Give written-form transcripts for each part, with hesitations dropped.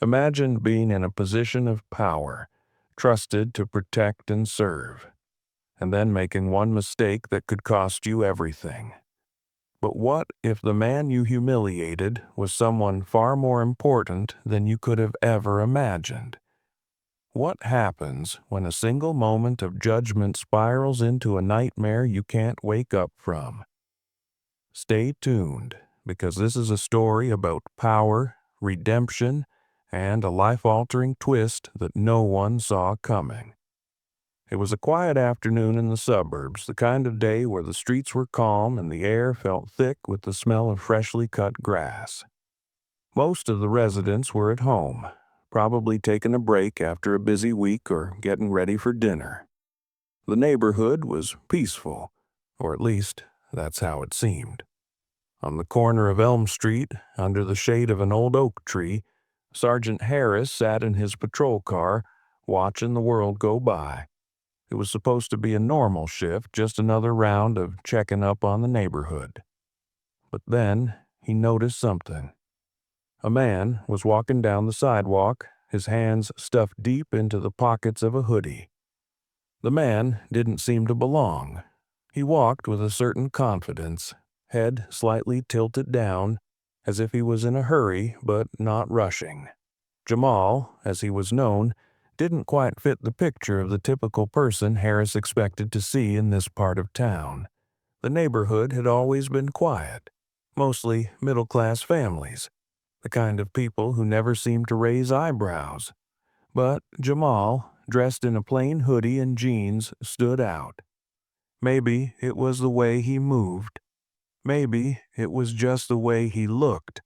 Imagine being in a position of power, trusted to protect and serve, and then making one mistake that could cost you everything. But what if the man you humiliated was someone far more important than you could have ever imagined? What happens when a single moment of judgment spirals into a nightmare you can't wake up from? Stay tuned, because this is a story about power, redemption, and a life-altering twist that no one saw coming. It was a quiet afternoon in the suburbs, the kind of day where the streets were calm and the air felt thick with the smell of freshly cut grass. Most of the residents were at home, probably taking a break after a busy week or getting ready for dinner. The neighborhood was peaceful, or at least that's how it seemed. On the corner of Elm Street, under the shade of an old oak tree, Sergeant Harris sat in his patrol car, watching the world go by. It was supposed to be a normal shift, just another round of checking up on the neighborhood. But then he noticed something. A man was walking down the sidewalk, his hands stuffed deep into the pockets of a hoodie. The man didn't seem to belong. He walked with a certain confidence, head slightly tilted down, as if he was in a hurry but not rushing. Jamal, as he was known, didn't quite fit the picture of the typical person Harris expected to see in this part of town. The neighborhood had always been quiet, mostly middle-class families, the kind of people who never seemed to raise eyebrows. But Jamal, dressed in a plain hoodie and jeans, stood out. Maybe it was the way he moved. Maybe it was just the way he looked,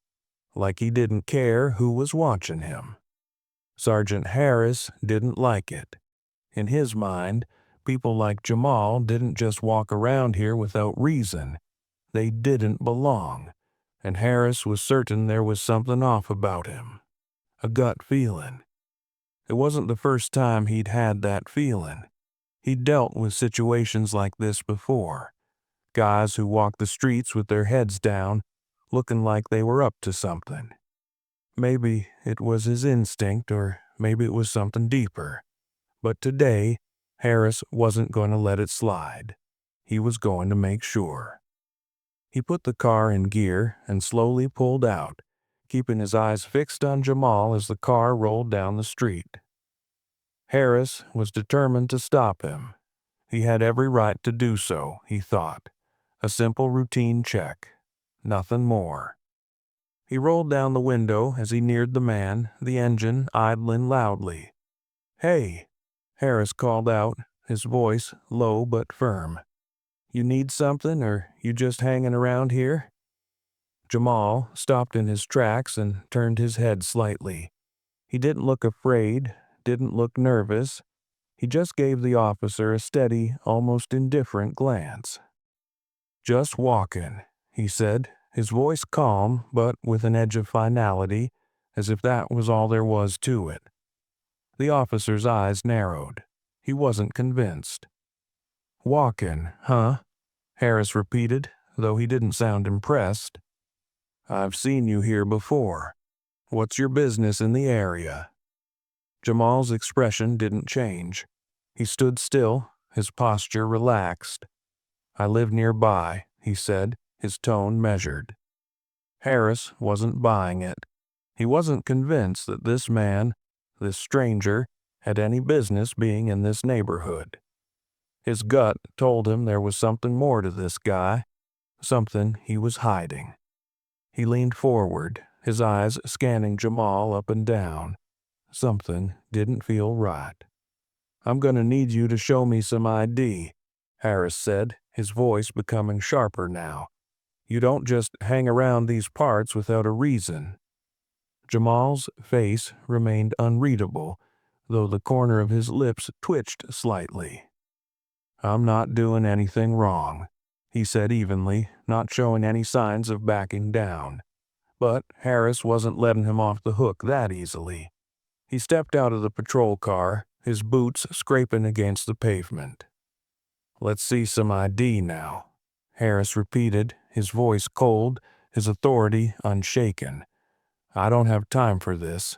like he didn't care who was watching him. Sergeant Harris didn't like it. In his mind, people like Jamal didn't just walk around here without reason. They didn't belong, and Harris was certain there was something off about him. A gut feeling. It wasn't the first time he'd had that feeling. He'd dealt with situations like this before. Guys who walked the streets with their heads down, looking like they were up to something. Maybe it was his instinct, or maybe it was something deeper. But today, Harris wasn't going to let it slide. He was going to make sure. He put the car in gear and slowly pulled out, keeping his eyes fixed on Jamal as the car rolled down the street. Harris was determined to stop him. He had every right to do so, he thought. A simple routine check. Nothing more. He rolled down the window as he neared the man, the engine idling loudly. "Hey," Harris called out, his voice low but firm. "You need something, or you just hanging around here?" Jamal stopped in his tracks and turned his head slightly. He didn't look afraid, didn't look nervous. He just gave the officer a steady, almost indifferent glance. "Just walking," he said, his voice calm but with an edge of finality, as if that was all there was to it. The officer's eyes narrowed. He wasn't convinced. "Walking, huh?" Harris repeated, though he didn't sound impressed. "I've seen you here before. What's your business in the area?" Jamal's expression didn't change. He stood still, his posture relaxed. "I live nearby," he said, his tone measured. Harris wasn't buying it. He wasn't convinced that this man, this stranger, had any business being in this neighborhood. His gut told him there was something more to this guy, something he was hiding. He leaned forward, his eyes scanning Jamal up and down. Something didn't feel right. "I'm gonna need you to show me some ID," Harris said, his voice becoming sharper now. "You don't just hang around these parts without a reason." Jamal's face remained unreadable, though the corner of his lips twitched slightly. "I'm not doing anything wrong," he said evenly, not showing any signs of backing down. But Harris wasn't letting him off the hook that easily. He stepped out of the patrol car, his boots scraping against the pavement. "Let's see some ID now," Harris repeated, his voice cold, his authority unshaken. "I don't have time for this."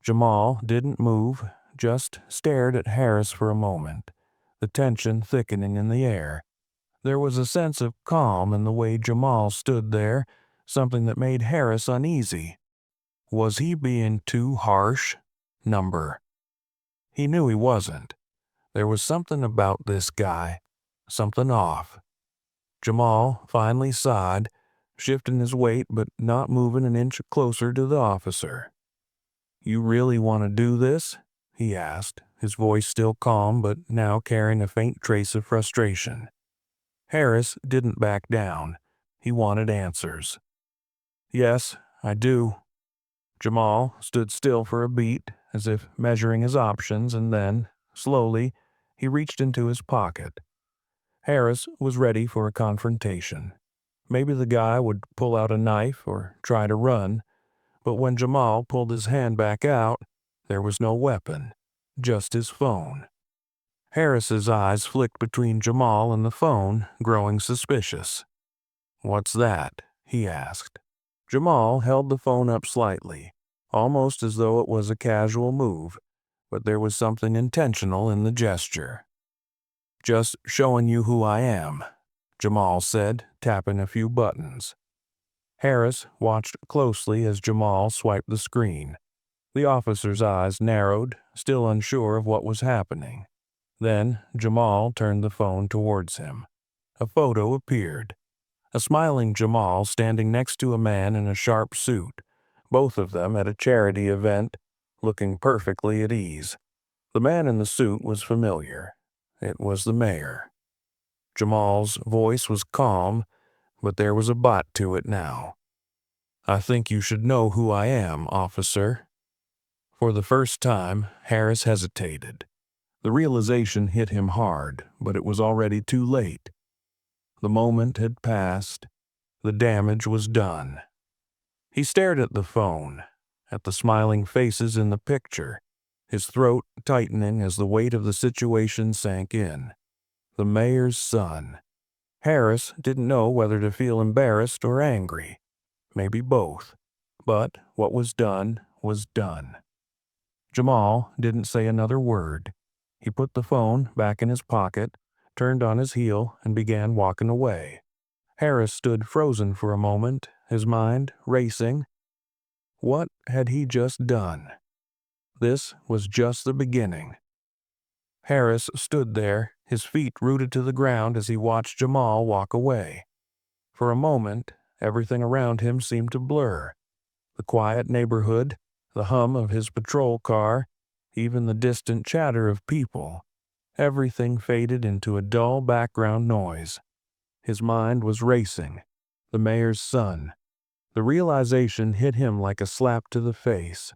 Jamal didn't move, just stared at Harris for a moment, the tension thickening in the air. There was a sense of calm in the way Jamal stood there, something that made Harris uneasy. Was he being too harsh? Number. He knew he wasn't. There was something about this guy, something off. Jamal finally sighed, shifting his weight but not moving an inch closer to the officer. "You really want to do this?" he asked, his voice still calm but now carrying a faint trace of frustration. Harris didn't back down. He wanted answers. "Yes, I do." Jamal stood still for a beat, as if measuring his options, and then, slowly, he reached into his pocket. Harris was ready for a confrontation. Maybe the guy would pull out a knife or try to run, but when Jamal pulled his hand back out, there was no weapon, just his phone. Harris's eyes flicked between Jamal and the phone, growing suspicious. "What's that?" he asked. Jamal held the phone up slightly, almost as though it was a casual move, but there was something intentional in the gesture. "Just showing you who I am," Jamal said, tapping a few buttons. Harris watched closely as Jamal swiped the screen. The officer's eyes narrowed, still unsure of what was happening. Then Jamal turned the phone towards him. A photo appeared. A smiling Jamal standing next to a man in a sharp suit, both of them at a charity event, looking perfectly at ease. The man in the suit was familiar. It was the mayor. Jamal's voice was calm, but there was a bite to it now. "I think you should know who I am, officer." For the first time, Harris hesitated. The realization hit him hard, but it was already too late. The moment had passed. The damage was done. He stared at the phone, at the smiling faces in the picture, his throat tightening as the weight of the situation sank in. The mayor's son. Harris didn't know whether to feel embarrassed or angry. Maybe both. But what was done was done. Jamal didn't say another word. He put the phone back in his pocket, turned on his heel, and began walking away. Harris stood frozen for a moment, his mind racing. What had he just done? This was just the beginning. Harris stood there, his feet rooted to the ground as he watched Jamal walk away. For a moment, everything around him seemed to blur. The quiet neighborhood, the hum of his patrol car, even the distant chatter of people. Everything faded into a dull background noise. His mind was racing. The mayor's son. The realization hit him like a slap to the face.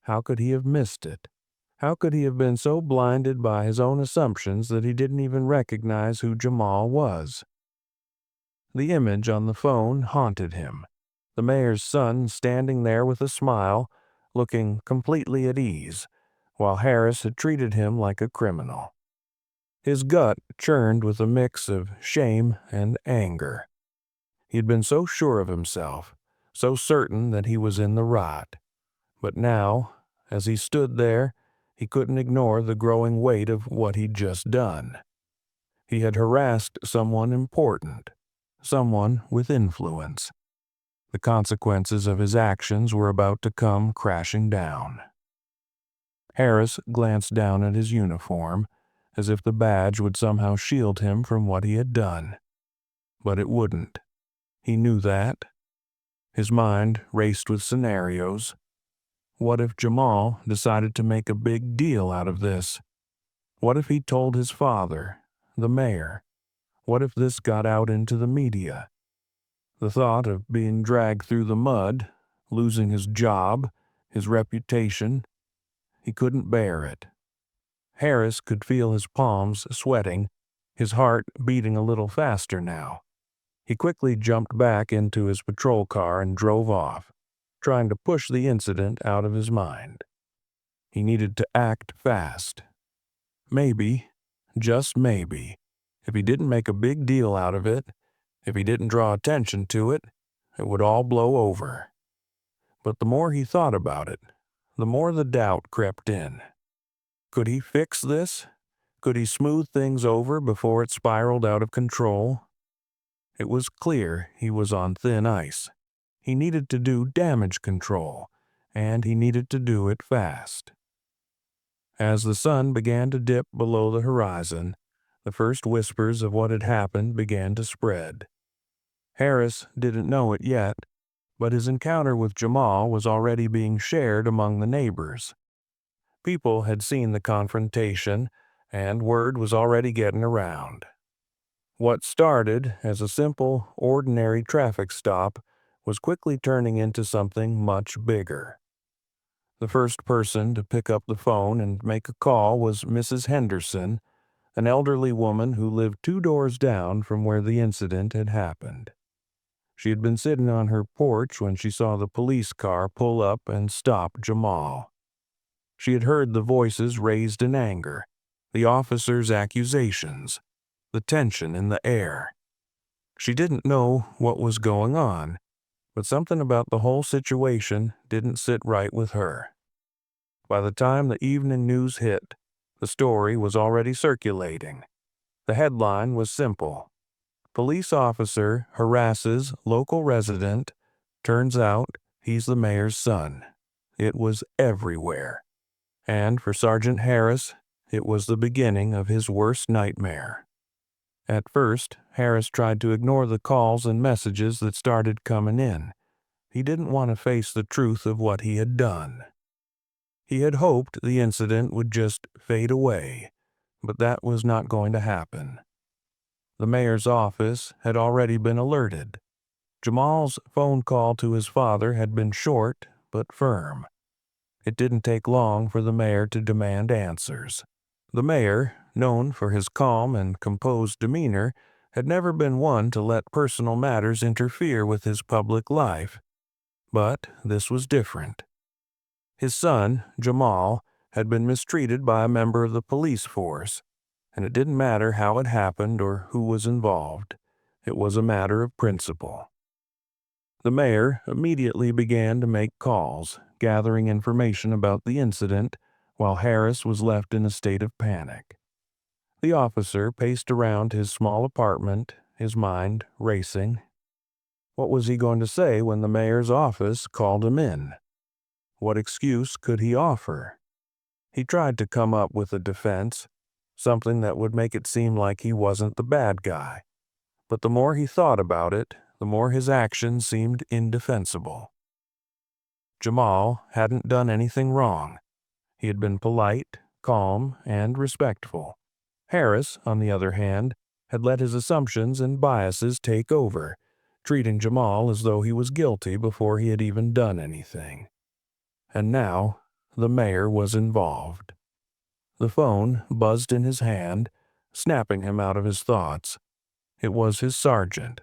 How could he have missed it? How could he have been so blinded by his own assumptions that he didn't even recognize who Jamal was? The image on the phone haunted him. The mayor's son standing there with a smile, looking completely at ease, while Harris had treated him like a criminal. His gut churned with a mix of shame and anger. He had been so sure of himself, so certain that he was in the right. But now, as he stood there, he couldn't ignore the growing weight of what he'd just done. He had harassed someone important, someone with influence. The consequences of his actions were about to come crashing down. Harris glanced down at his uniform, as if the badge would somehow shield him from what he had done. But it wouldn't. He knew that. His mind raced with scenarios. What if Jamal decided to make a big deal out of this? What if he told his father, the mayor? What if this got out into the media? The thought of being dragged through the mud, losing his job, his reputation, he couldn't bear it. Harris could feel his palms sweating, his heart beating a little faster now. He quickly jumped back into his patrol car and drove off, trying to push the incident out of his mind. He needed to act fast. Maybe, just maybe, if he didn't make a big deal out of it, if he didn't draw attention to it, it would all blow over. But the more he thought about it, the more the doubt crept in. Could he fix this? Could he smooth things over before it spiraled out of control? It was clear he was on thin ice. He needed to do damage control, and he needed to do it fast. As the sun began to dip below the horizon, the first whispers of what had happened began to spread. Harris didn't know it yet, but his encounter with Jamal was already being shared among the neighbors. People had seen the confrontation, and word was already getting around. What started as a simple, ordinary traffic stop was quickly turning into something much bigger. The first person to pick up the phone and make a call was Mrs. Henderson, an elderly woman who lived 2 doors down from where the incident had happened. She had been sitting on her porch when she saw the police car pull up and stop Jamal. She had heard the voices raised in anger, the officer's accusations, the tension in the air. She didn't know what was going on, but something about the whole situation didn't sit right with her. By the time the evening news hit, the story was already circulating. The headline was simple: Police officer harasses local resident. Turns out he's the mayor's son. It was everywhere. And for Sergeant Harris, it was the beginning of his worst nightmare. At first, Harris tried to ignore the calls and messages that started coming in. He didn't want to face the truth of what he had done. He had hoped the incident would just fade away, but that was not going to happen. The mayor's office had already been alerted. Jamal's phone call to his father had been short but firm. It didn't take long for the mayor to demand answers. The mayor, known for his calm and composed demeanor, had never been one to let personal matters interfere with his public life. But this was different. His son, Jamal, had been mistreated by a member of the police force, and it didn't matter how it happened or who was involved. It was a matter of principle. The mayor immediately began to make calls, gathering information about the incident, while Harris was left in a state of panic. The officer paced around his small apartment, his mind racing. What was he going to say when the mayor's office called him in? What excuse could he offer? He tried to come up with a defense, something that would make it seem like he wasn't the bad guy. But the more he thought about it, the more his actions seemed indefensible. Jamal hadn't done anything wrong. He had been polite, calm, and respectful. Harris, on the other hand, had let his assumptions and biases take over, treating Jamal as though he was guilty before he had even done anything. And now, the mayor was involved. The phone buzzed in his hand, snapping him out of his thoughts. It was his sergeant,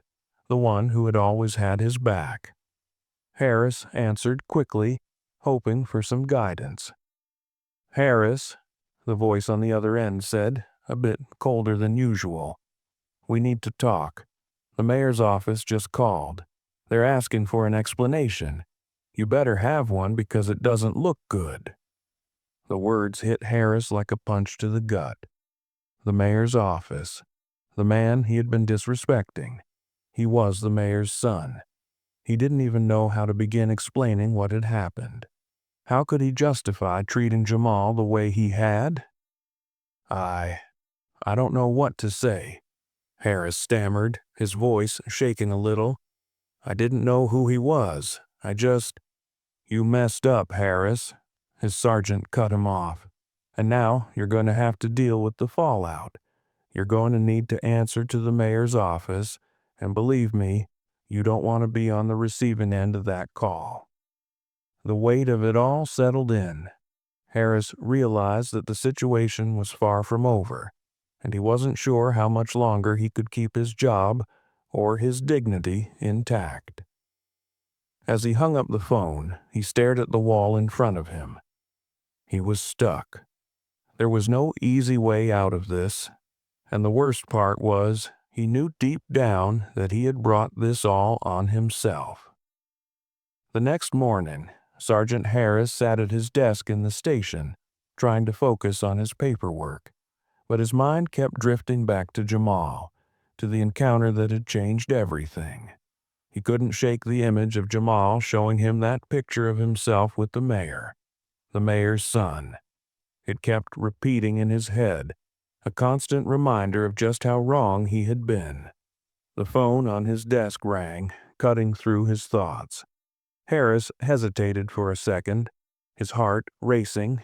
the one who had always had his back. Harris answered quickly, hoping for some guidance. "Harris," the voice on the other end said, a bit colder than usual. "We need to talk. The mayor's office just called. They're asking for an explanation. You better have one because it doesn't look good." The words hit Harris like a punch to the gut. The mayor's office. The man he had been disrespecting. He was the mayor's son. He didn't even know how to begin explaining what had happened. How could he justify treating Jamal the way he had? I don't know what to say," Harris stammered, his voice shaking a little. "I didn't know who he was. I just—" "You messed up, Harris," his sergeant cut him off. "And now you're going to have to deal with the fallout. You're going to need to answer to the mayor's office, and believe me, you don't want to be on the receiving end of that call." The weight of it all settled in. Harris realized that the situation was far from over, and he wasn't sure how much longer he could keep his job or his dignity intact. As he hung up the phone, he stared at the wall in front of him. He was stuck. There was no easy way out of this, and the worst part was he knew deep down that he had brought this all on himself. The next morning, Sergeant Harris sat at his desk in the station, trying to focus on his paperwork, but his mind kept drifting back to Jamal, to the encounter that had changed everything. He couldn't shake the image of Jamal showing him that picture of himself with the mayor's son. It kept repeating in his head, a constant reminder of just how wrong he had been. The phone on his desk rang, cutting through his thoughts. Harris hesitated for a second, his heart racing.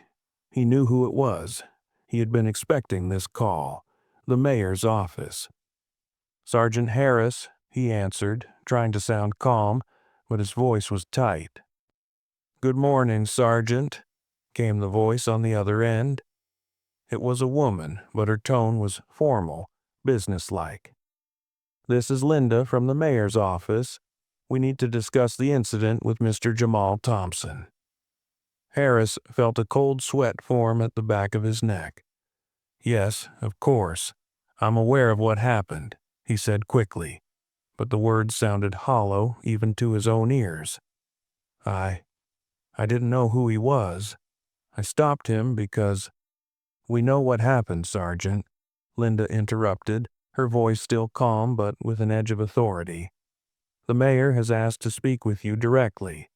He knew who it was. He had been expecting this call. The mayor's office. "Sergeant Harris," he answered, trying to sound calm, but his voice was tight. "Good morning, Sergeant," came the voice on the other end. It was a woman, but her tone was formal, businesslike. "This is Linda from the mayor's office. We need to discuss the incident with Mr. Jamal Thompson." Harris felt a cold sweat form at the back of his neck. "Yes, of course. I'm aware of what happened," he said quickly, but the words sounded hollow even to his own ears. I didn't know who he was. I stopped him because—" "We know what happened, Sergeant," Linda interrupted, her voice still calm but with an edge of authority. "The mayor has asked to speak with you directly.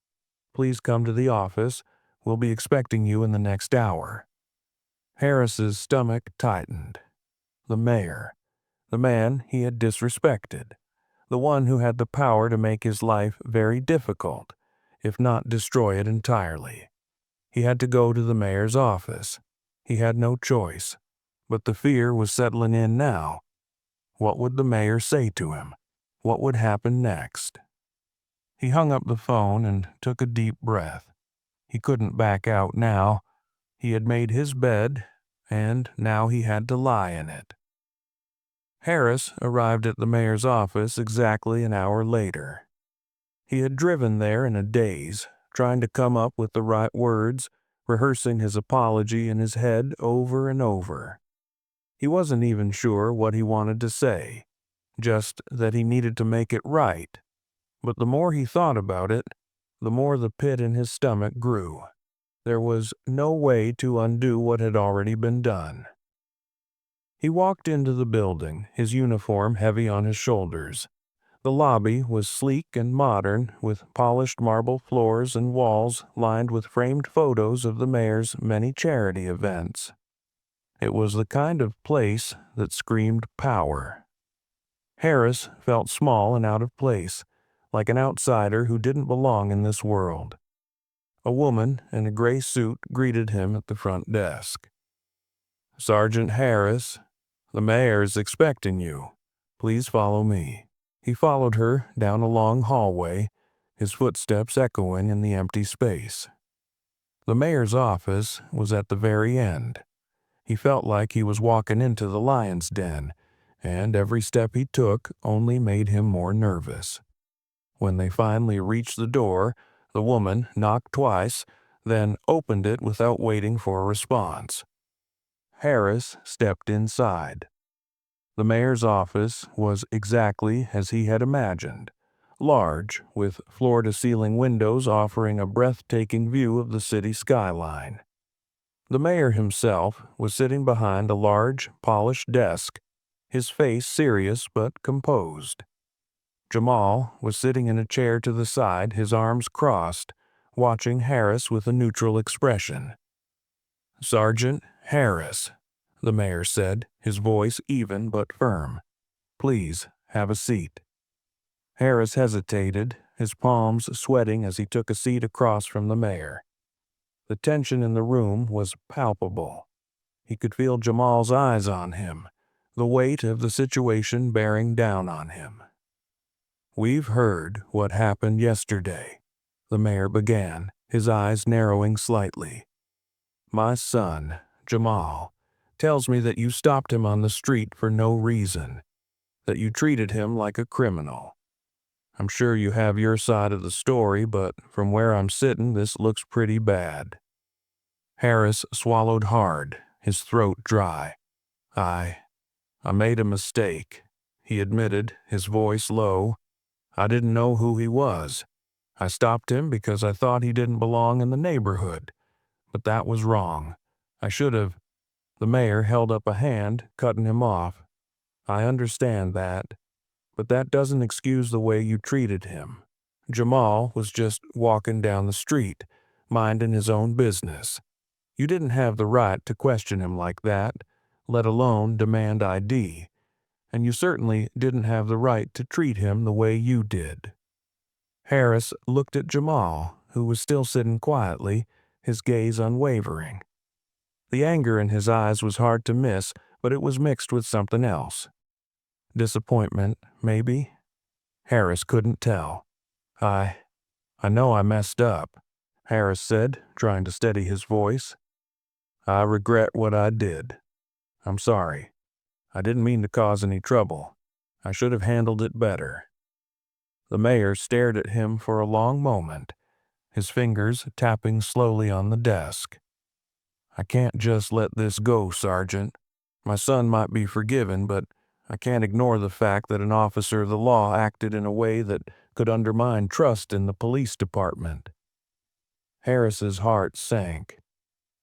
Please come to the office. We'll be expecting you in the next hour." Harris's stomach tightened. The mayor. The man he had disrespected. The one who had the power to make his life very difficult, if not destroy it entirely. He had to go to the mayor's office. He had no choice. But the fear was settling in now. What would the mayor say to him? What would happen next? He hung up the phone and took a deep breath. He couldn't back out now. He had made his bed, and now he had to lie in it. Harris arrived at the mayor's office exactly an hour later. He had driven there in a daze, trying to come up with the right words, rehearsing his apology in his head over and over. He wasn't even sure what he wanted to say, just that he needed to make it right. But the more he thought about it, the more the pit in his stomach grew. There was no way to undo what had already been done. He walked into the building, his uniform heavy on his shoulders. The lobby was sleek and modern, with polished marble floors and walls lined with framed photos of the mayor's many charity events. It was the kind of place that screamed power. Harris felt small and out of place, like an outsider who didn't belong in this world. A woman in a gray suit greeted him at the front desk. "Sergeant Harris, the mayor is expecting you. Please follow me." He followed her down a long hallway, his footsteps echoing in the empty space. The mayor's office was at the very end. He felt like he was walking into the lion's den, and every step he took only made him more nervous. When they finally reached the door, the woman knocked twice, then opened it without waiting for a response. Harris stepped inside. The mayor's office was exactly as he had imagined, large, with floor-to-ceiling windows offering a breathtaking view of the city skyline. The mayor himself was sitting behind a large, polished desk, his face serious but composed. Jamal was sitting in a chair to the side, his arms crossed, watching Harris with a neutral expression. "Sergeant Harris," the mayor said, his voice even but firm. "Please have a seat." Harris hesitated, his palms sweating as he took a seat across from the mayor. The tension in the room was palpable. He could feel Jamal's eyes on him, the weight of the situation bearing down on him. "We've heard what happened yesterday," the mayor began, his eyes narrowing slightly. "My son, Jamal, tells me that you stopped him on the street for no reason, that you treated him like a criminal. I'm sure you have your side of the story, but from where I'm sitting, this looks pretty bad." Harris swallowed hard, his throat dry. I made a mistake," he admitted, his voice low. "I didn't know who he was. I stopped him because I thought he didn't belong in the neighborhood, but that was wrong. I should have." The mayor held up a hand, cutting him off. "I understand that, but that doesn't excuse the way you treated him. Jamal was just walking down the street, minding his own business. You didn't have the right to question him like that, let alone demand ID, and you certainly didn't have the right to treat him the way you did." Harris looked at Jamal, who was still sitting quietly, his gaze unwavering. The anger in his eyes was hard to miss, but it was mixed with something else. Disappointment, maybe? Harris couldn't tell. I know I messed up," Harris said, trying to steady his voice. "I regret what I did. I'm sorry. I didn't mean to cause any trouble. I should have handled it better." The mayor stared at him for a long moment, his fingers tapping slowly on the desk. "I can't just let this go, Sergeant. My son might be forgiven, but I can't ignore the fact that an officer of the law acted in a way that could undermine trust in the police department." Harris's heart sank.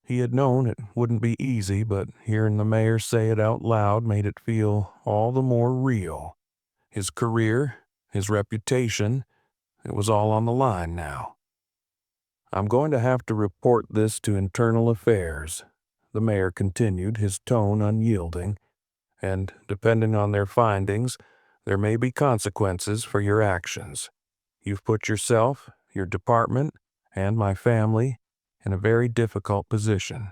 He had known it wouldn't be easy, but hearing the mayor say it out loud made it feel all the more real. His career, his reputation, it was all on the line now. "I'm going to have to report this to Internal Affairs," the mayor continued, his tone unyielding, "and depending on their findings, there may be consequences for your actions. You've put yourself, your department, and my family in a very difficult position."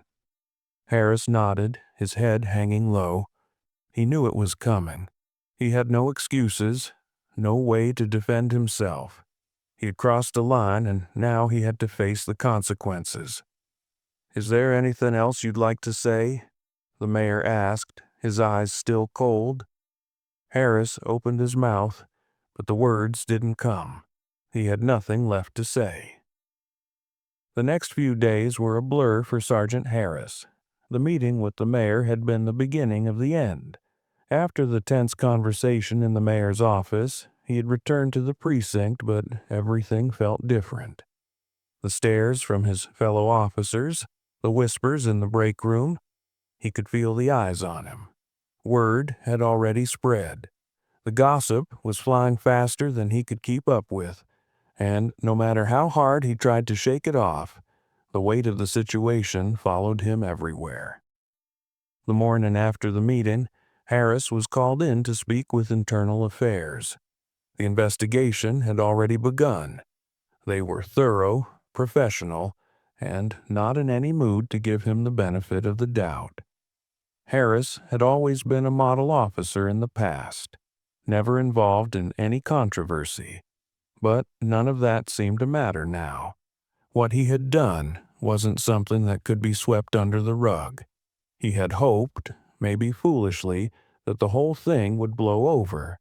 Harris nodded, his head hanging low. He knew it was coming. He had no excuses, no way to defend himself. He had crossed a line, and now he had to face the consequences. "Is there anything else you'd like to say?" the mayor asked, his eyes still cold. Harris opened his mouth, but the words didn't come. He had nothing left to say. The next few days were a blur for Sergeant Harris. The meeting with the mayor had been the beginning of the end. After the tense conversation in the mayor's office, he had returned to the precinct, but everything felt different. The stares from his fellow officers, the whispers in the break room, he could feel the eyes on him. Word had already spread. The gossip was flying faster than he could keep up with, and no matter how hard he tried to shake it off, the weight of the situation followed him everywhere. The morning after the meeting, Harris was called in to speak with Internal Affairs. The investigation had already begun. They were thorough, professional, and not in any mood to give him the benefit of the doubt. Harris had always been a model officer in the past, never involved in any controversy, but none of that seemed to matter now. What he had done wasn't something that could be swept under the rug. He had hoped, maybe foolishly, that the whole thing would blow over.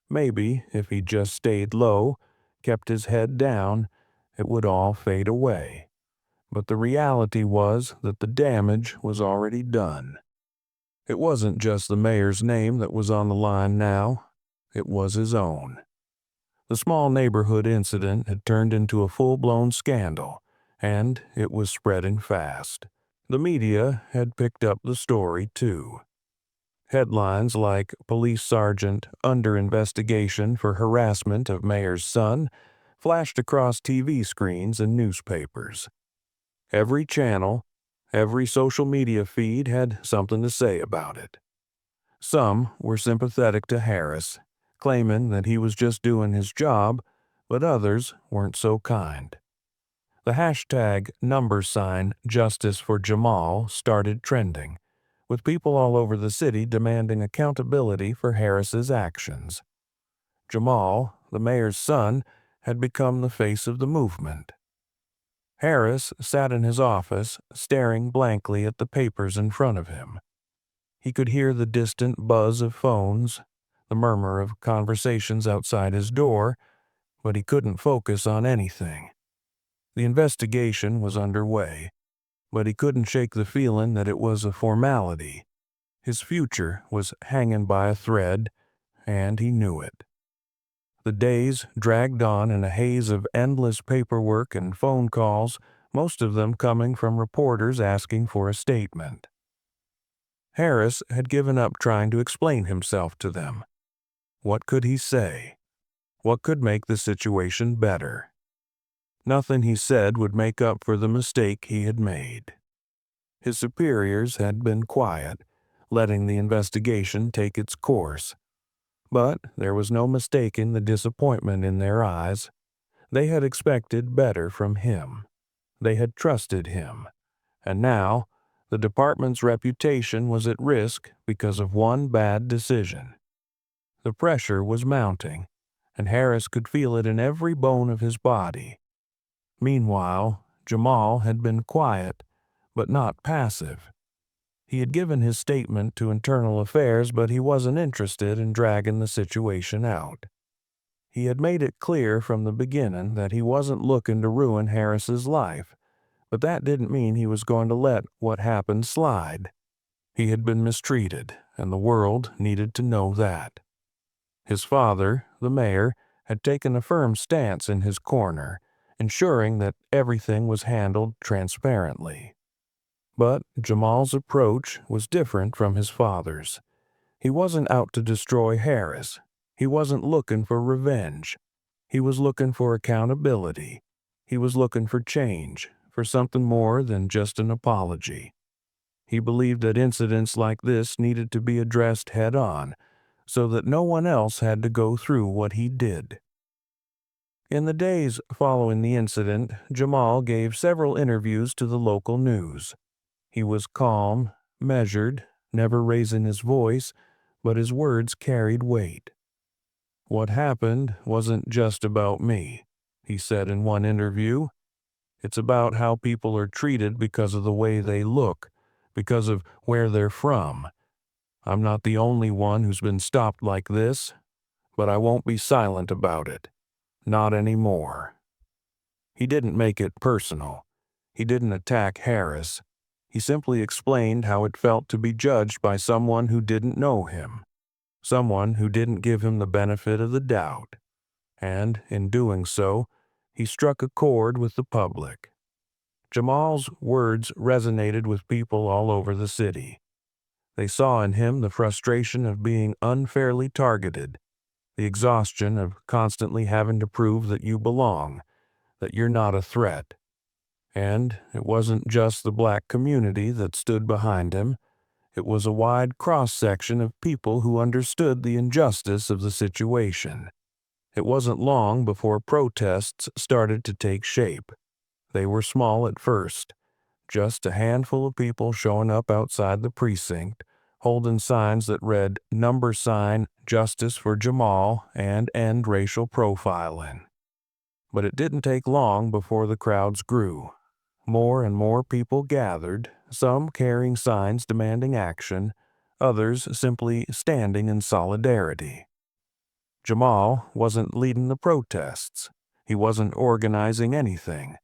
Maybe if he just stayed low, kept his head down, it would all fade away. But the reality was that the damage was already done. It wasn't just the mayor's name that was on the line now. It was his own. The small neighborhood incident had turned into a full-blown scandal, and it was spreading fast. The media had picked up the story, too. Headlines like "Police Sergeant Under Investigation for Harassment of Mayor's Son" flashed across TV screens and newspapers. Every channel, every social media feed had something to say about it. Some were sympathetic to Harris, claiming that he was just doing his job, but others weren't so kind. The hashtag #Justice for Jamal started trending, with people all over the city demanding accountability for Harris's actions. Jamal, the mayor's son, had become the face of the movement. Harris sat in his office, staring blankly at the papers in front of him. He could hear the distant buzz of phones, the murmur of conversations outside his door, but he couldn't focus on anything. The investigation was underway, but he couldn't shake the feeling that it was a formality. His future was hanging by a thread, and he knew it. The days dragged on in a haze of endless paperwork and phone calls, most of them coming from reporters asking for a statement. Harris had given up trying to explain himself to them. What could he say? What could make the situation better? Nothing he said would make up for the mistake he had made. His superiors had been quiet, letting the investigation take its course. But there was no mistaking the disappointment in their eyes. They had expected better from him. They had trusted him. And now, the department's reputation was at risk because of one bad decision. The pressure was mounting, and Harris could feel it in every bone of his body. Meanwhile, Jamal had been quiet, but not passive. He had given his statement to Internal Affairs, but he wasn't interested in dragging the situation out. He had made it clear from the beginning that he wasn't looking to ruin Harris's life, but that didn't mean he was going to let what happened slide. He had been mistreated, and the world needed to know that. His father, the mayor, had taken a firm stance in his corner, ensuring that everything was handled transparently. But Jamal's approach was different from his father's. He wasn't out to destroy Harris. He wasn't looking for revenge. He was looking for accountability. He was looking for change, for something more than just an apology. He believed that incidents like this needed to be addressed head-on, so that no one else had to go through what he did. In the days following the incident, Jamal gave several interviews to the local news. He was calm, measured, never raising his voice, but his words carried weight. "What happened wasn't just about me," he said in one interview. "It's about how people are treated because of the way they look, because of where they're from. I'm not the only one who's been stopped like this, but I won't be silent about it. Not anymore." He didn't make it personal. He didn't attack Harris. He simply explained how it felt to be judged by someone who didn't know him, someone who didn't give him the benefit of the doubt. And in doing so, he struck a chord with the public. Jamal's words resonated with people all over the city. They saw in him the frustration of being unfairly targeted, the exhaustion of constantly having to prove that you belong, that you're not a threat. And it wasn't just the black community that stood behind him. It was a wide cross-section of people who understood the injustice of the situation. It wasn't long before protests started to take shape. They were small at first, just a handful of people showing up outside the precinct, holding signs that read #, Justice for Jamal, and End Racial Profiling. But it didn't take long before the crowds grew. More and more people gathered, some carrying signs demanding action, others simply standing in solidarity. Jamal wasn't leading the protests. He wasn't organizing anything.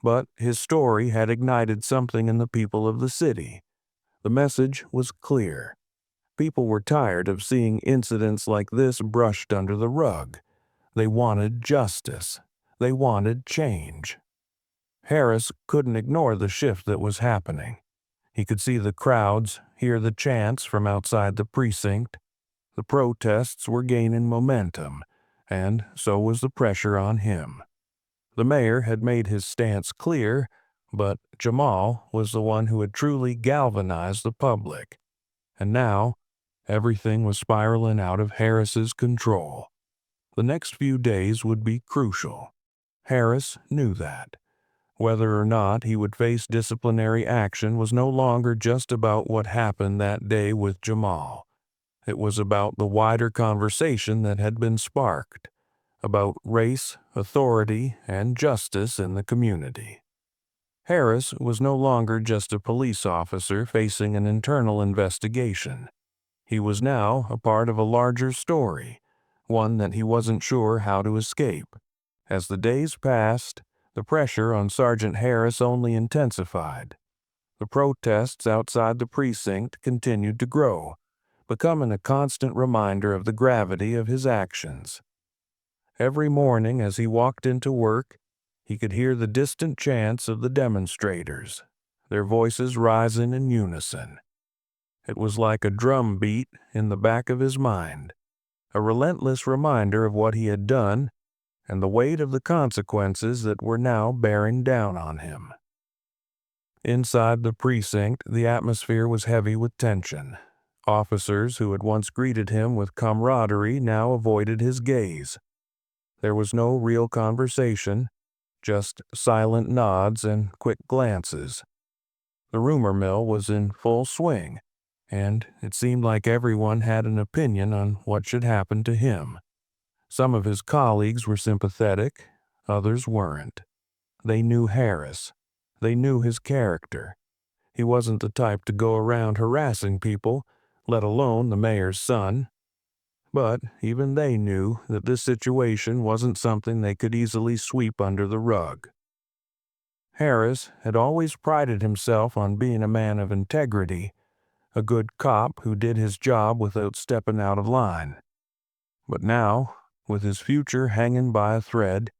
But his story had ignited something in the people of the city. The message was clear. People were tired of seeing incidents like this brushed under the rug. They wanted justice. They wanted change. Harris couldn't ignore the shift that was happening. He could see the crowds, hear the chants from outside the precinct. The protests were gaining momentum, and so was the pressure on him. The mayor had made his stance clear, but Jamal was the one who had truly galvanized the public. And now, everything was spiraling out of Harris's control. The next few days would be crucial. Harris knew that. Whether or not he would face disciplinary action was no longer just about what happened that day with Jamal. It was about the wider conversation that had been sparked, about race, authority, and justice in the community. Harris was no longer just a police officer facing an internal investigation. He was now a part of a larger story, one that he wasn't sure how to escape. As the days passed, the pressure on Sergeant Harris only intensified. The protests outside the precinct continued to grow, becoming a constant reminder of the gravity of his actions. Every morning as he walked into work, he could hear the distant chants of the demonstrators, their voices rising in unison. It was like a drum beat in the back of his mind, a relentless reminder of what he had done and the weight of the consequences that were now bearing down on him. Inside the precinct, the atmosphere was heavy with tension. Officers who had once greeted him with camaraderie now avoided his gaze. There was no real conversation, just silent nods and quick glances. The rumor mill was in full swing, and it seemed like everyone had an opinion on what should happen to him. Some of his colleagues were sympathetic, others weren't. They knew Harris. They knew his character. He wasn't the type to go around harassing people, let alone the mayor's son. But even they knew that this situation wasn't something they could easily sweep under the rug. Harris had always prided himself on being a man of integrity, a good cop who did his job without stepping out of line. But now, with his future hanging by a thread,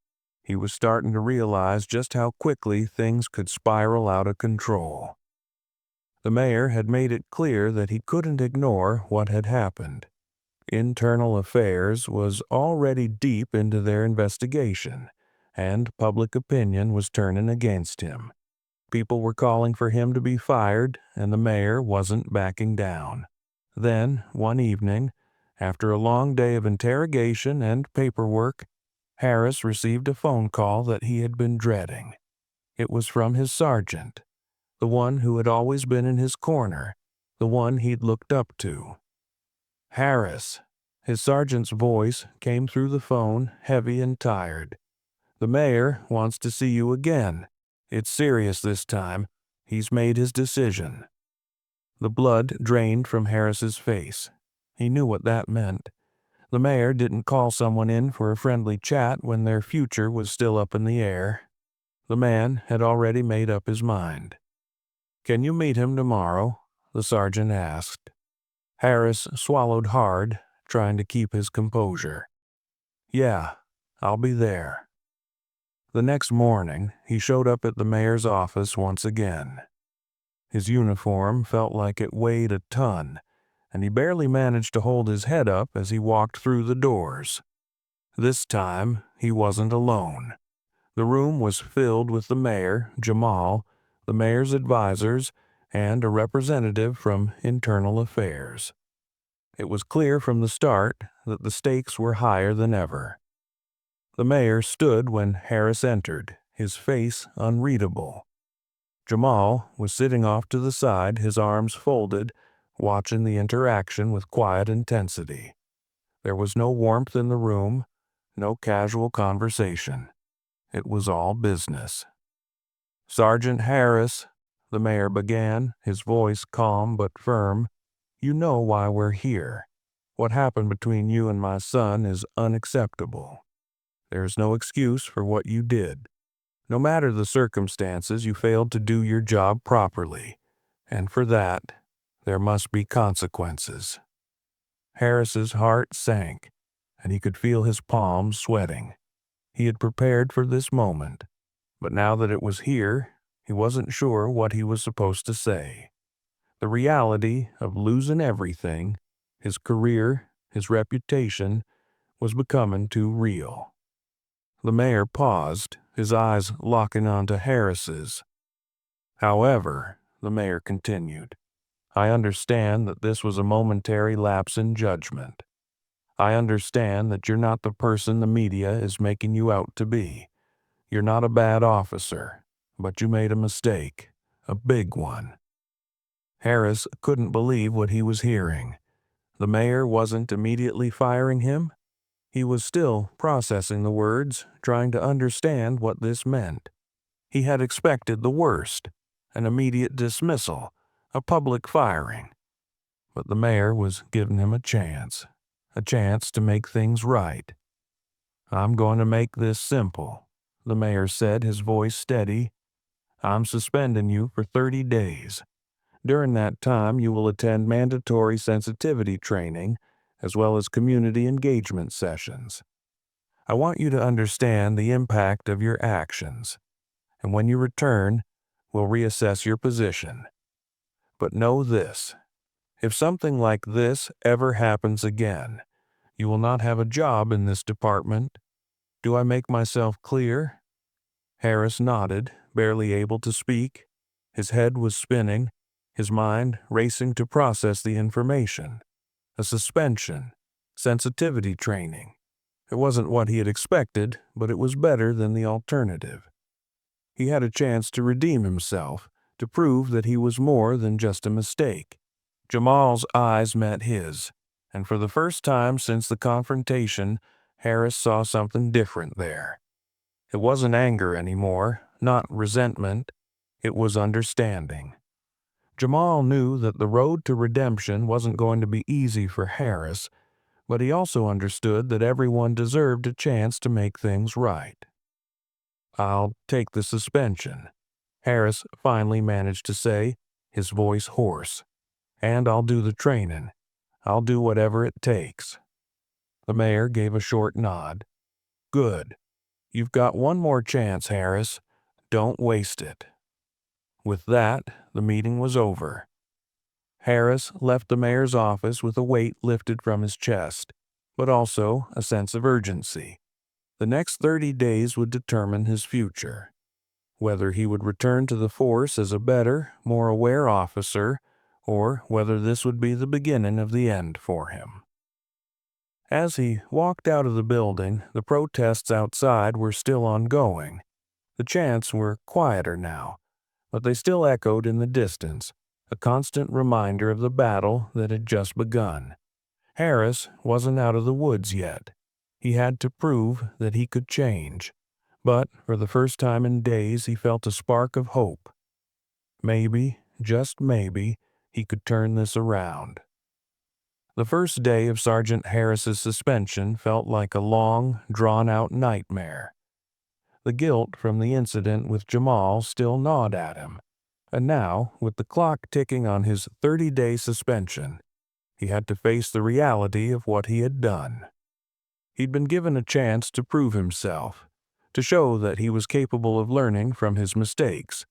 he was starting to realize just how quickly things could spiral out of control. The mayor had made it clear that he couldn't ignore what had happened. Internal Affairs was already deep into their investigation, and public opinion was turning against him. People were calling for him to be fired, and the mayor wasn't backing down. Then, one evening, after a long day of interrogation and paperwork, Harris received a phone call that he had been dreading. It was from his sergeant, the one who had always been in his corner, the one he'd looked up to. Harris. His sergeant's voice came through the phone, heavy and tired. The mayor wants to see you again. It's serious this time. He's made his decision. The blood drained from Harris's face. He knew what that meant. The mayor didn't call someone in for a friendly chat when their future was still up in the air. The man had already made up his mind. "Can you meet him tomorrow?" the sergeant asked. Harris swallowed hard, trying to keep his composure. "Yeah, I'll be there." The next morning, he showed up at the mayor's office once again. His uniform felt like it weighed a ton, and he barely managed to hold his head up as he walked through the doors. This time, he wasn't alone. The room was filled with the mayor, Jamal, the mayor's advisors, and a representative from Internal Affairs. It was clear from the start that the stakes were higher than ever. The mayor stood when Harris entered, his face unreadable. Jamal was sitting off to the side, his arms folded, watching the interaction with quiet intensity. There was no warmth in the room, no casual conversation. It was all business. "Sergeant Harris," the mayor began, his voice calm but firm, "you know why we're here. What happened between you and my son is unacceptable. There's no excuse for what you did. No matter the circumstances, you failed to do your job properly, and for that, there must be consequences." Harris's heart sank, and he could feel his palms sweating. He had prepared for this moment, but now that it was here, he wasn't sure what he was supposed to say. The reality of losing everything, his career, his reputation, was becoming too real. The mayor paused, his eyes locking onto Harris's. "However," the mayor continued, "I understand that this was a momentary lapse in judgment. I understand that you're not the person the media is making you out to be. You're not a bad officer, but you made a mistake, a big one." Harris couldn't believe what he was hearing. The mayor wasn't immediately firing him. He was still processing the words, trying to understand what this meant. He had expected the worst, an immediate dismissal, a public firing. But the mayor was giving him a chance to make things right. "I'm going to make this simple," the mayor said, his voice steady. "I'm suspending you for 30 days. During that time, you will attend mandatory sensitivity training, as well as community engagement sessions. I want you to understand the impact of your actions, and when you return, we'll reassess your position. But know this, if something like this ever happens again, you will not have a job in this department. Do I make myself clear?" Harris nodded, barely able to speak. His head was spinning, his mind racing to process the information. A suspension, sensitivity training. It wasn't what he had expected, but it was better than the alternative. He had a chance to redeem himself, to prove that he was more than just a mistake. Jamal's eyes met his, and for the first time since the confrontation, Harris saw something different there. It wasn't anger anymore, not resentment. It was understanding. Jamal knew that the road to redemption wasn't going to be easy for Harris, but he also understood that everyone deserved a chance to make things right. "I'll take the suspension," Harris finally managed to say, his voice hoarse. "And I'll do the training. I'll do whatever it takes." The mayor gave a short nod. "Good. You've got one more chance, Harris. Don't waste it." With that, the meeting was over. Harris left the mayor's office with a weight lifted from his chest, but also a sense of urgency. The next 30 days would determine his future. Whether he would return to the force as a better, more aware officer, or whether this would be the beginning of the end for him. As he walked out of the building, the protests outside were still ongoing. The chants were quieter now, but they still echoed in the distance, a constant reminder of the battle that had just begun. Harris wasn't out of the woods yet. He had to prove that he could change. But for the first time in days, he felt a spark of hope. Maybe, just maybe, he could turn this around. The first day of Sergeant Harris's suspension felt like a long, drawn-out nightmare. The guilt from the incident with Jamal still gnawed at him, and now, with the clock ticking on his 30-day suspension, he had to face the reality of what he had done. He'd been given a chance to prove himself, to show that he was capable of learning from his mistakes,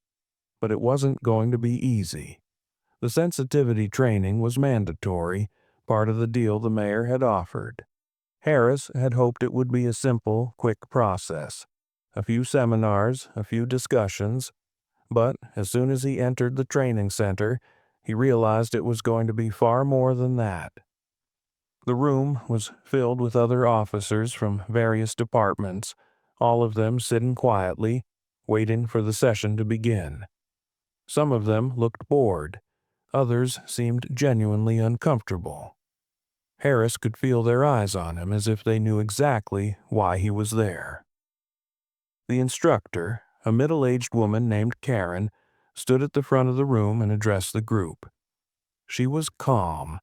but it wasn't going to be easy. The sensitivity training was mandatory, part of the deal the mayor had offered. Harris had hoped it would be a simple, quick process. A few seminars, a few discussions, but as soon as he entered the training center, he realized it was going to be far more than that. The room was filled with other officers from various departments, all of them sitting quietly, waiting for the session to begin. Some of them looked bored, others seemed genuinely uncomfortable. Harris could feel their eyes on him as if they knew exactly why he was there. The instructor, a middle-aged woman named Karen, stood at the front of the room and addressed the group. She was calm,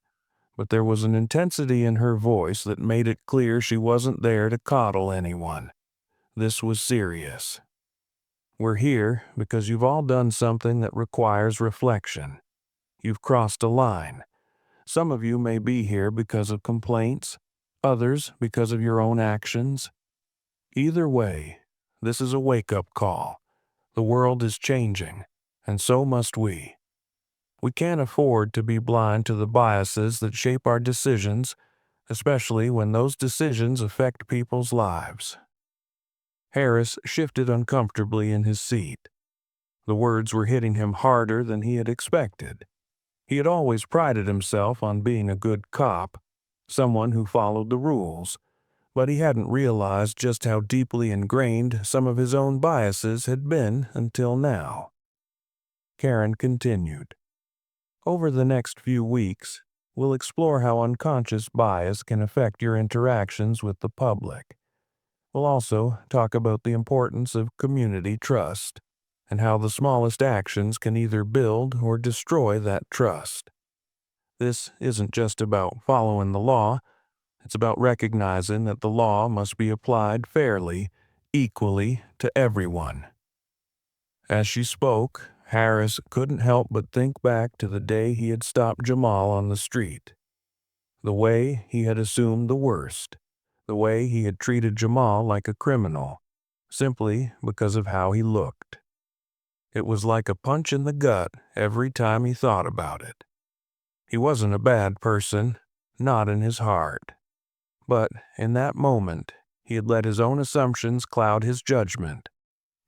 but there was an intensity in her voice that made it clear she wasn't there to coddle anyone. This was serious. "We're here because you've all done something that requires reflection. You've crossed a line. Some of you may be here because of complaints, others because of your own actions. Either way, this is a wake-up call. The world is changing, and so must we. We can't afford to be blind to the biases that shape our decisions, especially when those decisions affect people's lives." Harris shifted uncomfortably in his seat. The words were hitting him harder than he had expected. He had always prided himself on being a good cop, someone who followed the rules, but he hadn't realized just how deeply ingrained some of his own biases had been until now. Karen continued, "Over the next few weeks, we'll explore how unconscious bias can affect your interactions with the public. We'll also talk about the importance of community trust, and how the smallest actions can either build or destroy that trust. This isn't just about following the law, it's about recognizing that the law must be applied fairly, equally to everyone." As she spoke, Harris couldn't help but think back to the day he had stopped Jamal on the street. The way he had assumed the worst, the way he had treated Jamal like a criminal, simply because of how he looked. It was like a punch in the gut every time he thought about it. He wasn't a bad person, not in his heart. But in that moment, he had let his own assumptions cloud his judgment,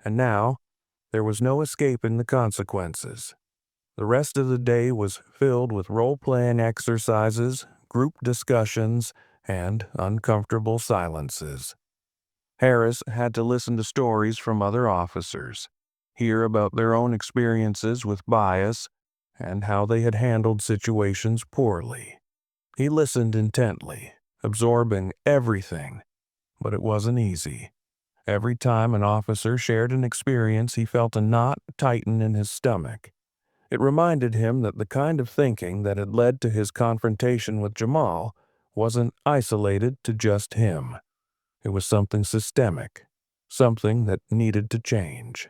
and now there was no escaping the consequences. The rest of the day was filled with role-playing exercises, group discussions, and uncomfortable silences. Harris had to listen to stories from other officers, hear about their own experiences with bias, and how they had handled situations poorly. He listened intently, absorbing everything, but it wasn't easy. Every time an officer shared an experience, he felt a knot tighten in his stomach. It reminded him that the kind of thinking that had led to his confrontation with Jamal wasn't isolated to just him. It was something systemic, something that needed to change.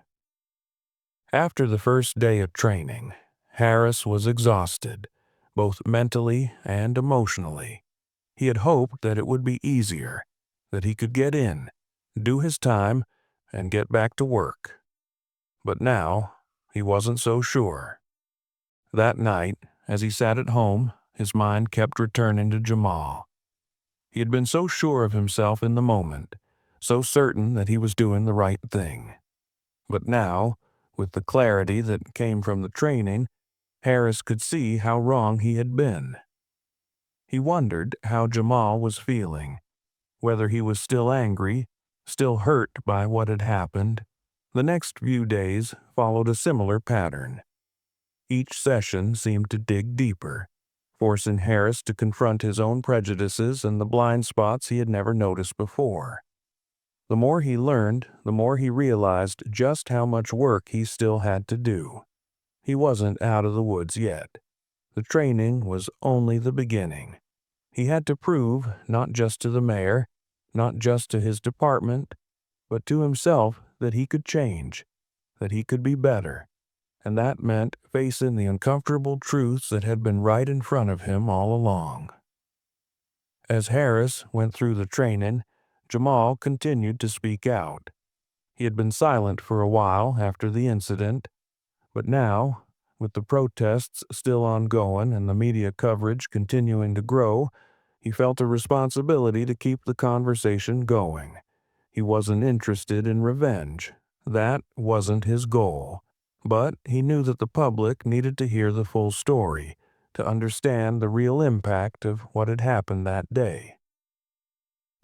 After the first day of training, Harris was exhausted, both mentally and emotionally. He had hoped that it would be easier, that he could get in, do his time, and get back to work. But now, he wasn't so sure. That night, as he sat at home, his mind kept returning to Jamal. He had been so sure of himself in the moment, so certain that he was doing the right thing. But now, with the clarity that came from the training, Harris could see how wrong he had been. He wondered how Jamal was feeling, whether he was still angry, still hurt by what had happened. The next few days followed a similar pattern. Each session seemed to dig deeper, forcing Harris to confront his own prejudices and the blind spots he had never noticed before. The more he learned, the more he realized just how much work he still had to do. He wasn't out of the woods yet. The training was only the beginning. He had to prove, not just to the mayor, not just to his department, but to himself, that he could change, that he could be better. And that meant facing the uncomfortable truths that had been right in front of him all along. As Harris went through the training, Jamal continued to speak out. He had been silent for a while after the incident, but now, with the protests still ongoing and the media coverage continuing to grow, he felt a responsibility to keep the conversation going. He wasn't interested in revenge. That wasn't his goal. But he knew that the public needed to hear the full story, to understand the real impact of what had happened that day.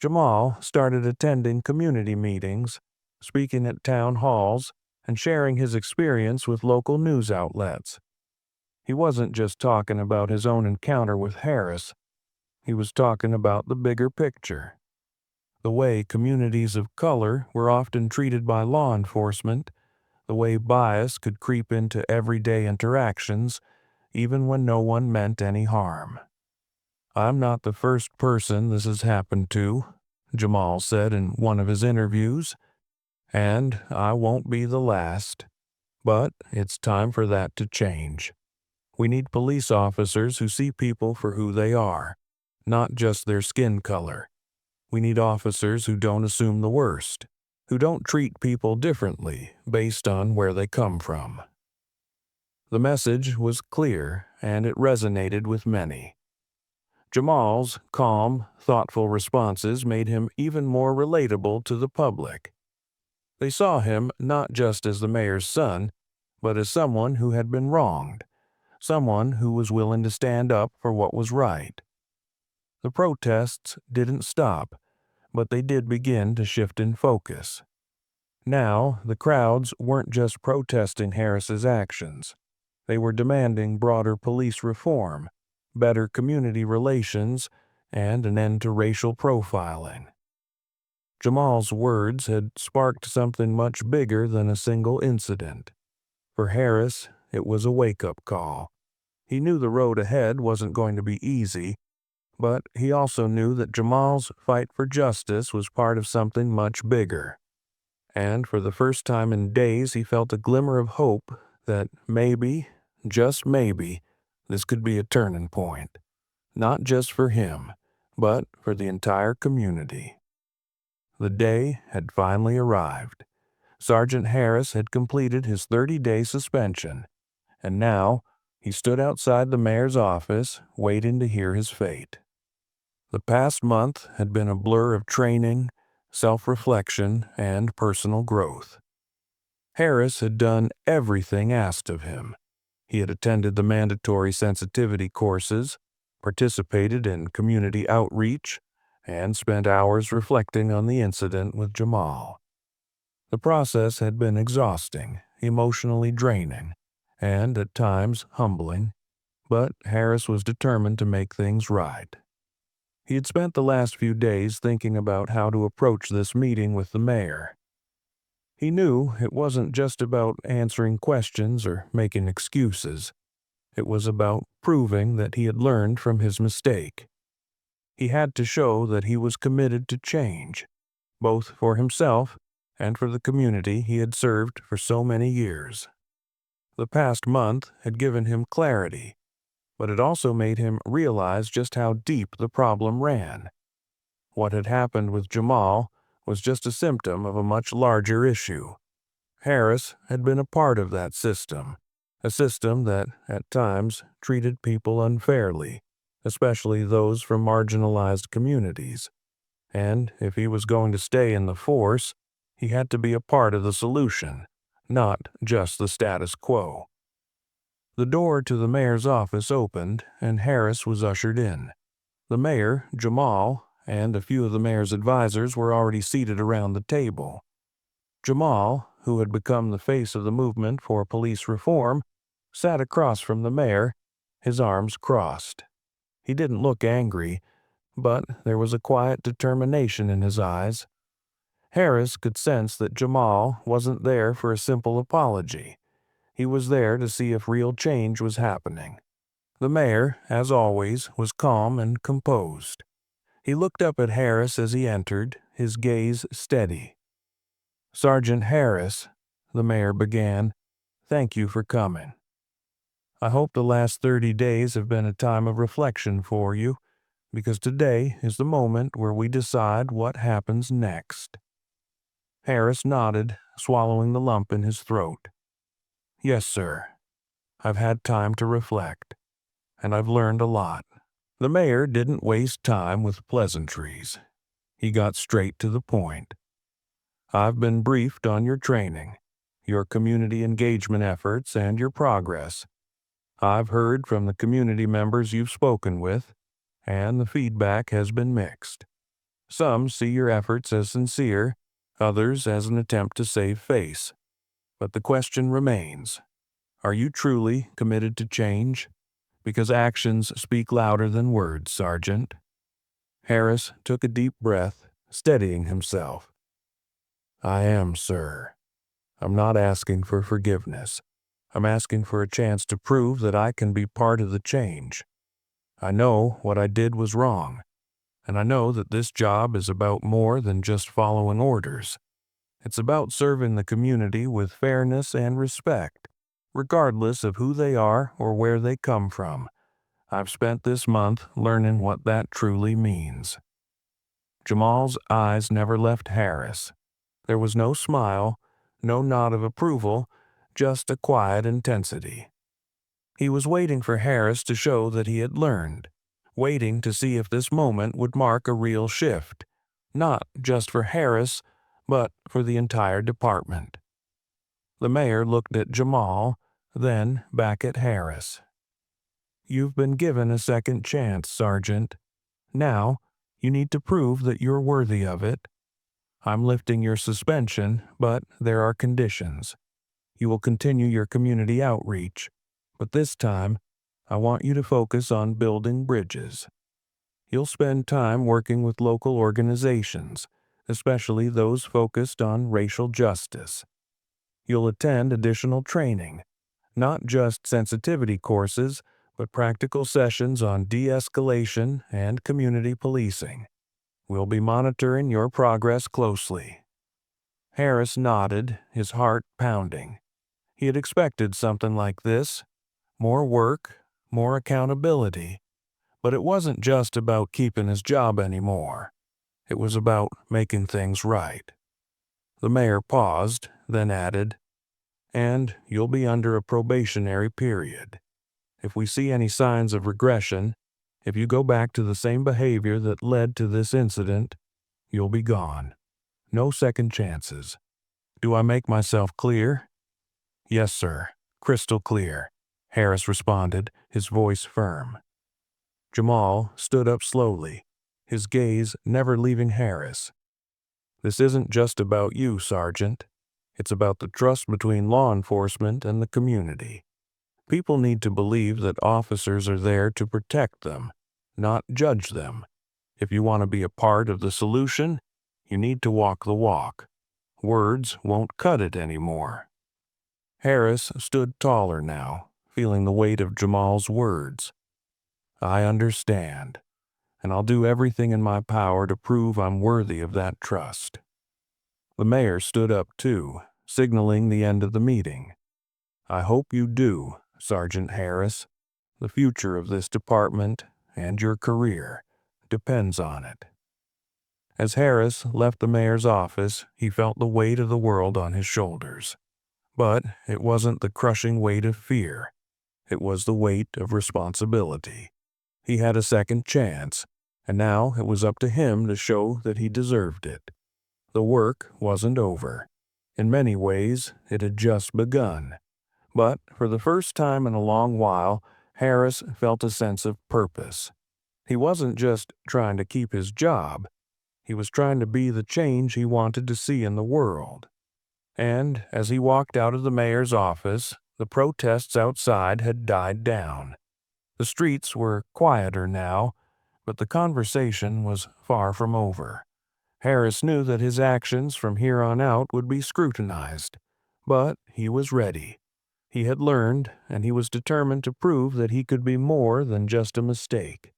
Jamal started attending community meetings, speaking at town halls, and sharing his experience with local news outlets. He wasn't just talking about his own encounter with Harris. He was talking about the bigger picture. The way communities of color were often treated by law enforcement, the way bias could creep into everyday interactions, even when no one meant any harm. "I'm not the first person this has happened to," Jamal said in one of his interviews, "and I won't be the last. But it's time for that to change. We need police officers who see people for who they are, not just their skin color. We need officers who don't assume the worst, who don't treat people differently based on where they come from." The message was clear, and it resonated with many. Jamal's calm, thoughtful responses made him even more relatable to the public. They saw him not just as the mayor's son, but as someone who had been wronged, someone who was willing to stand up for what was right. The protests didn't stop, but they did begin to shift in focus. Now, the crowds weren't just protesting Harris's actions. They were demanding broader police reform, better community relations, and an end to racial profiling. Jamal's words had sparked something much bigger than a single incident. For Harris, it was a wake-up call. He knew the road ahead wasn't going to be easy, but he also knew that Jamal's fight for justice was part of something much bigger. And for the first time in days, he felt a glimmer of hope that maybe, just maybe, this could be a turning point. Not just for him, but for the entire community. The day had finally arrived. Sergeant Harris had completed his 30-day suspension, and now he stood outside the mayor's office waiting to hear his fate. The past month had been a blur of training, self-reflection, and personal growth. Harris had done everything asked of him. He had attended the mandatory sensitivity courses, participated in community outreach, and spent hours reflecting on the incident with Jamal. The process had been exhausting, emotionally draining, and at times humbling, but Harris was determined to make things right. He had spent the last few days thinking about how to approach this meeting with the mayor. He knew it wasn't just about answering questions or making excuses. It was about proving that he had learned from his mistake. He had to show that he was committed to change, both for himself and for the community he had served for so many years. The past month had given him clarity, but it also made him realize just how deep the problem ran. What had happened with Jamal was just a symptom of a much larger issue. Harris had been a part of that system, a system that, at times, treated people unfairly, especially those from marginalized communities. And if he was going to stay in the force, he had to be a part of the solution, not just the status quo. The door to the mayor's office opened, and Harris was ushered in. The mayor, Jamal, and a few of the mayor's advisors were already seated around the table. Jamal, who had become the face of the movement for police reform, sat across from the mayor, his arms crossed. He didn't look angry, but there was a quiet determination in his eyes. Harris could sense that Jamal wasn't there for a simple apology. He was there to see if real change was happening. The mayor, as always, was calm and composed. He looked up at Harris as he entered, his gaze steady. "Sergeant Harris," the mayor began, "thank you for coming. I hope the last 30 days have been a time of reflection for you, because today is the moment where we decide what happens next." Harris nodded, swallowing the lump in his throat. "Yes, sir. I've had time to reflect, and I've learned a lot." The mayor didn't waste time with pleasantries. He got straight to the point. "I've been briefed on your training, your community engagement efforts, and your progress. I've heard from the community members you've spoken with, and the feedback has been mixed. Some see your efforts as sincere, others as an attempt to save face. But the question remains, are you truly committed to change? Because actions speak louder than words, Sergeant." Harris took a deep breath, steadying himself. "I am, sir. I'm not asking for forgiveness. I'm asking for a chance to prove that I can be part of the change. I know what I did was wrong, and I know that this job is about more than just following orders. It's about serving the community with fairness and respect, regardless of who they are or where they come from. I've spent this month learning what that truly means." Jamal's eyes never left Harris. There was no smile, no nod of approval, just a quiet intensity. He was waiting for Harris to show that he had learned, waiting to see if this moment would mark a real shift, not just for Harris, but for the entire department. The mayor looked at Jamal, then back at Harris. "You've been given a second chance, Sergeant. Now, you need to prove that you're worthy of it. I'm lifting your suspension, but there are conditions. You will continue your community outreach, but this time, I want you to focus on building bridges. You'll spend time working with local organizations, especially those focused on racial justice. You'll attend additional training, not just sensitivity courses, but practical sessions on de-escalation and community policing. We'll be monitoring your progress closely." Harris nodded, his heart pounding. He had expected something like this, more work, more accountability, but it wasn't just about keeping his job anymore. It was about making things right. The mayor paused, then added, "And you'll be under a probationary period. If we see any signs of regression, if you go back to the same behavior that led to this incident, you'll be gone. No second chances. Do I make myself clear?" "Yes, sir. Crystal clear," Harris responded, his voice firm. Jamal stood up slowly, his gaze never leaving Harris. "This isn't just about you, Sergeant. It's about the trust between law enforcement and the community. People need to believe that officers are there to protect them, not judge them. If you want to be a part of the solution, you need to walk the walk. Words won't cut it anymore." Harris stood taller now, feeling the weight of Jamal's words. "I understand, and I'll do everything in my power to prove I'm worthy of that trust." The mayor stood up too, signaling the end of the meeting. "I hope you do, Sergeant Harris. The future of this department and your career depends on it." As Harris left the mayor's office, he felt the weight of the world on his shoulders. But it wasn't the crushing weight of fear. It was the weight of responsibility. He had a second chance, and now it was up to him to show that he deserved it. The work wasn't over. In many ways, it had just begun. But for the first time in a long while, Harris felt a sense of purpose. He wasn't just trying to keep his job. He was trying to be the change he wanted to see in the world. And as he walked out of the mayor's office, the protests outside had died down. The streets were quieter now, but the conversation was far from over. Harris knew that his actions from here on out would be scrutinized, but he was ready. He had learned, and he was determined to prove that he could be more than just a mistake.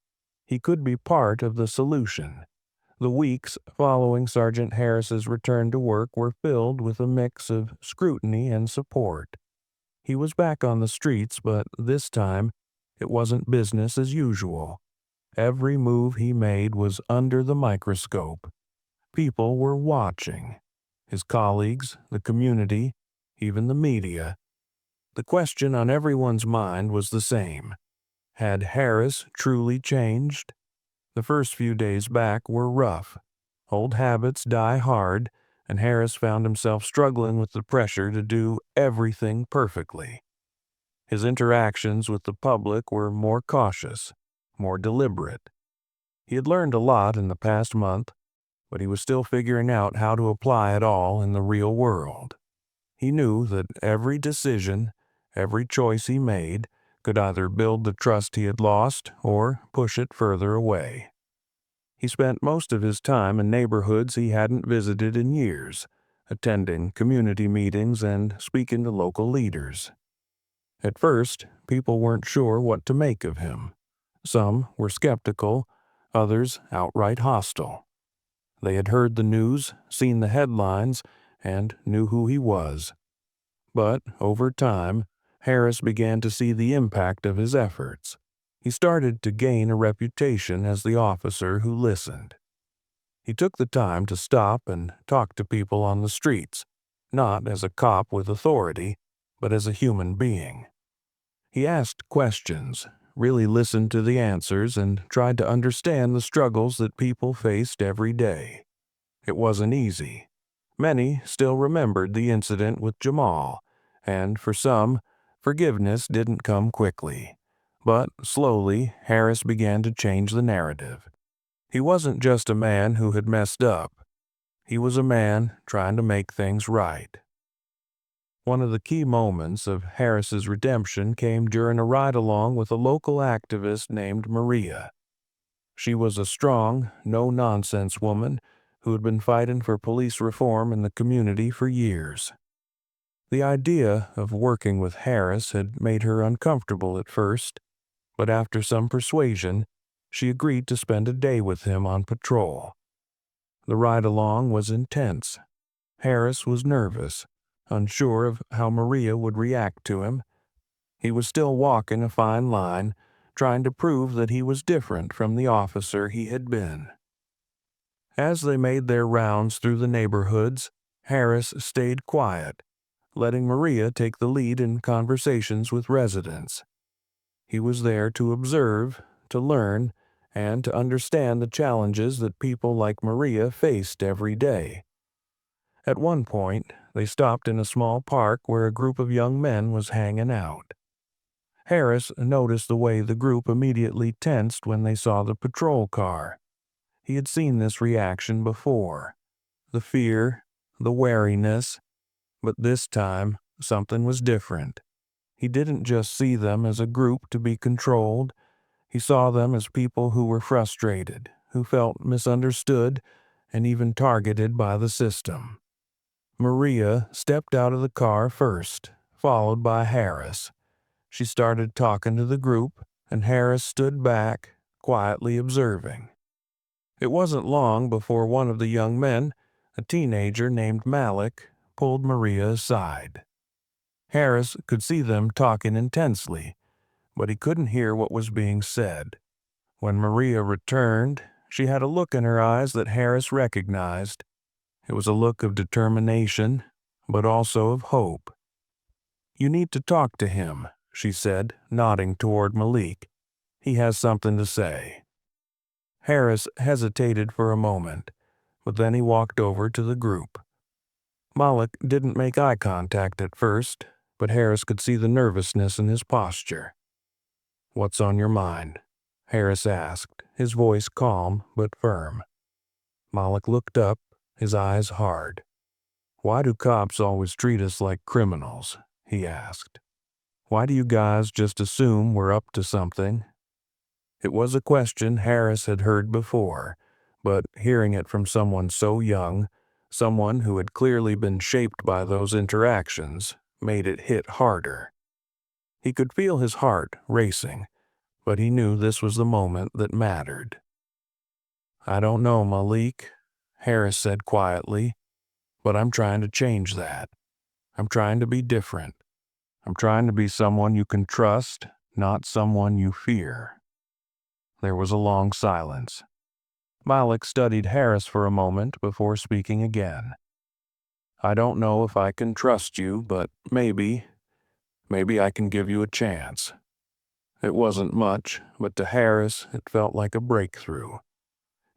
He could be part of the solution. The weeks following Sergeant Harris's return to work were filled with a mix of scrutiny and support. He was back on the streets, but this time it wasn't business as usual. Every move he made was under the microscope. People were watching. His colleagues, the community, even the media. The question on everyone's mind was the same. Had Harris truly changed? The first few days back were rough. Old habits die hard, and Harris found himself struggling with the pressure to do everything perfectly. His interactions with the public were more cautious, more deliberate. He had learned a lot in the past month, but he was still figuring out how to apply it all in the real world. He knew that every decision, every choice he made, could either build the trust he had lost or push it further away. He spent most of his time in neighborhoods he hadn't visited in years, attending community meetings and speaking to local leaders. At first, people weren't sure what to make of him. Some were skeptical, others outright hostile. They had heard the news, seen the headlines, and knew who he was. But over time, Harris began to see the impact of his efforts. He started to gain a reputation as the officer who listened. He took the time to stop and talk to people on the streets, not as a cop with authority, but as a human being. He asked questions, really listened to the answers, and tried to understand the struggles that people faced every day. It wasn't easy. Many still remembered the incident with Jamal, and for some, forgiveness didn't come quickly. But slowly, Harris began to change the narrative. He wasn't just a man who had messed up. He was a man trying to make things right. One of the key moments of Harris's redemption came during a ride-along with a local activist named Maria. She was a strong, no-nonsense woman who had been fighting for police reform in the community for years. The idea of working with Harris had made her uncomfortable at first, but after some persuasion, she agreed to spend a day with him on patrol. The ride-along was intense. Harris was nervous, unsure of how Maria would react to him. He was still walking a fine line, trying to prove that he was different from the officer he had been. As they made their rounds through the neighborhoods, Harris stayed quiet, letting Maria take the lead in conversations with residents. He was there to observe, to learn, and to understand the challenges that people like Maria faced every day. At one point, they stopped in a small park where a group of young men was hanging out. Harris noticed the way the group immediately tensed when they saw the patrol car. He had seen this reaction before. The fear, the wariness, but this time something was different. He didn't just see them as a group to be controlled. He saw them as people who were frustrated, who felt misunderstood, and even targeted by the system. Maria stepped out of the car first, followed by Harris. She started talking to the group, and Harris stood back, quietly observing. It wasn't long before one of the young men, a teenager named Malik, pulled Maria aside. Harris could see them talking intensely, but he couldn't hear what was being said. When Maria returned, she had a look in her eyes that Harris recognized. It was a look of determination, but also of hope. "You need to talk to him," she said, nodding toward Malik. "He has something to say." Harris hesitated for a moment, but then he walked over to the group. Malik didn't make eye contact at first, but Harris could see the nervousness in his posture. "What's on your mind?" Harris asked, his voice calm but firm. Malik looked up, his eyes hard. "Why do cops always treat us like criminals?" he asked. "Why do you guys just assume we're up to something?" It was a question Harris had heard before, but hearing it from someone so young, someone who had clearly been shaped by those interactions, made it hit harder. He could feel his heart racing, but he knew this was the moment that mattered. "I don't know, Malik," Harris said quietly, "but I'm trying to change that. I'm trying to be different. I'm trying to be someone you can trust, not someone you fear." There was a long silence. Malik studied Harris for a moment before speaking again. "I don't know if I can trust you, but maybe I can give you a chance." It wasn't much, but to Harris it felt like a breakthrough.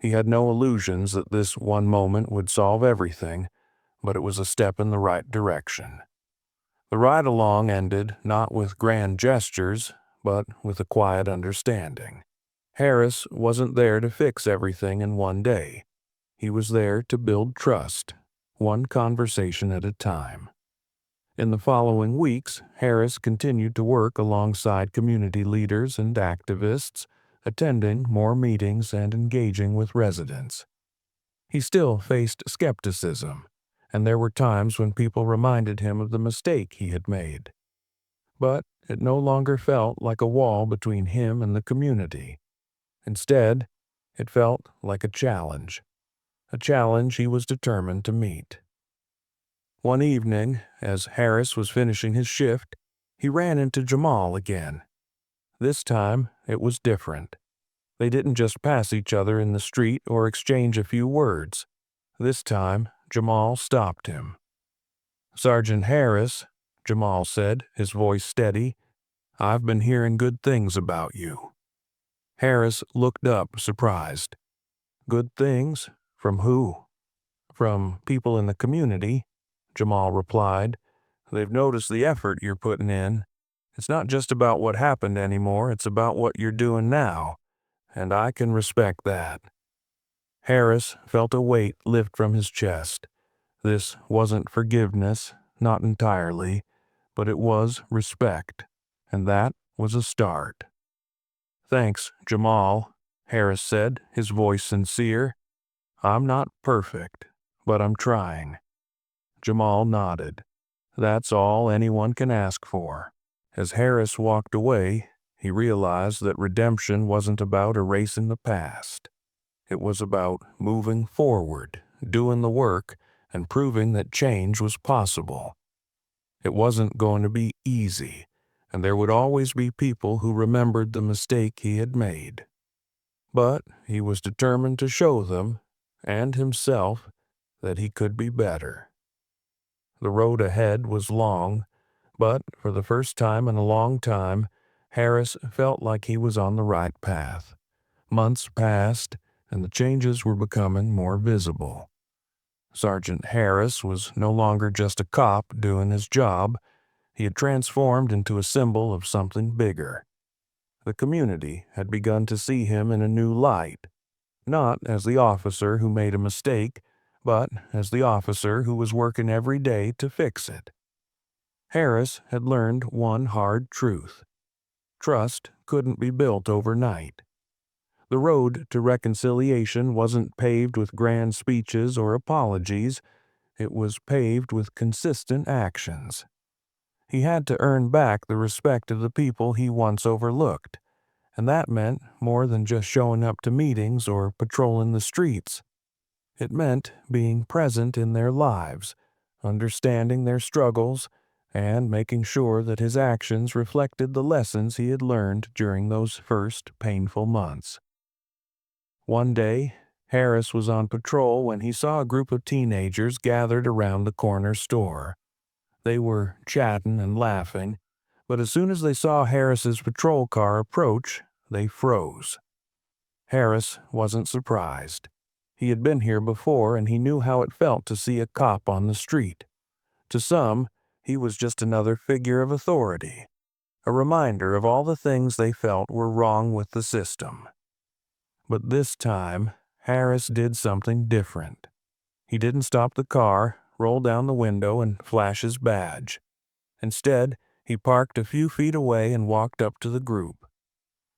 He had no illusions that this one moment would solve everything, but it was a step in the right direction. The ride-along ended not with grand gestures, but with a quiet understanding. Harris wasn't there to fix everything in one day. He was there to build trust, one conversation at a time. In the following weeks, Harris continued to work alongside community leaders and activists, attending more meetings and engaging with residents. He still faced skepticism, and there were times when people reminded him of the mistake he had made. But it no longer felt like a wall between him and the community. Instead, it felt like a challenge he was determined to meet. One evening, as Harris was finishing his shift, he ran into Jamal again. This time, it was different. They didn't just pass each other in the street or exchange a few words. This time, Jamal stopped him. "Sergeant Harris," Jamal said, his voice steady, "I've been hearing good things about you." Harris looked up, surprised. "Good things? From who?" "From people in the community," Jamal replied. "They've noticed the effort you're putting in. It's not just about what happened anymore, it's about what you're doing now, and I can respect that." Harris felt a weight lift from his chest. This wasn't forgiveness, not entirely, but it was respect, and that was a start. "Thanks, Jamal," Harris said, his voice sincere. "I'm not perfect, but I'm trying." Jamal nodded. That's all anyone can ask for. As Harris walked away, he realized that redemption wasn't about erasing the past. It was about moving forward, doing the work, and proving that change was possible. It wasn't going to be easy, and there would always be people who remembered the mistake he had made. But he was determined to show them, and himself that he could be better. The road ahead was long, but for the first time in a long time, Harris felt like he was on the right path. Months passed, and the changes were becoming more visible. Sergeant Harris was no longer just a cop doing his job. He had transformed into a symbol of something bigger. The community had begun to see him in a new light, not as the officer who made a mistake, but as the officer who was working every day to fix it. Harris had learned one hard truth. Trust couldn't be built overnight. The road to reconciliation wasn't paved with grand speeches or apologies. It was paved with consistent actions. He had to earn back the respect of the people he once overlooked, and that meant more than just showing up to meetings or patrolling the streets. It meant being present in their lives, understanding their struggles, and making sure that his actions reflected the lessons he had learned during those first painful months. One day, Harris was on patrol when he saw a group of teenagers gathered around the corner store. They were chatting and laughing, but as soon as they saw Harris's patrol car approach, they froze. Harris wasn't surprised. He had been here before, and he knew how it felt to see a cop on the street. To some, he was just another figure of authority, a reminder of all the things they felt were wrong with the system. But this time, Harris did something different. He didn't stop the car, roll down the window, and flash his badge. Instead, he parked a few feet away and walked up to the group.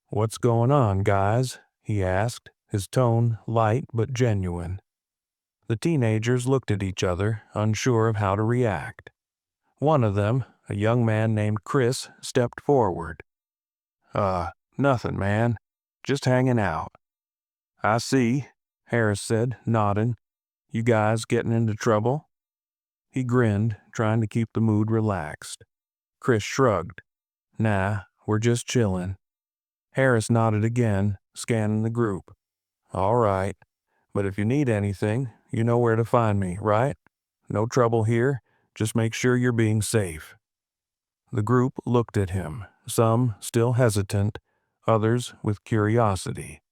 "What's going on, guys?" he asked, his tone light but genuine. The teenagers looked at each other, unsure of how to react. One of them, a young man named Chris, stepped forward. Nothing, man. Just hanging out." "I see," Harris said, nodding. "You guys getting into trouble?" He grinned, trying to keep the mood relaxed. Chris shrugged. "Nah, we're just chilling." Harris nodded again, scanning the group. "All right, but if you need anything, you know where to find me, right? No trouble here, just make sure you're being safe." The group looked at him, some still hesitant, others with curiosity.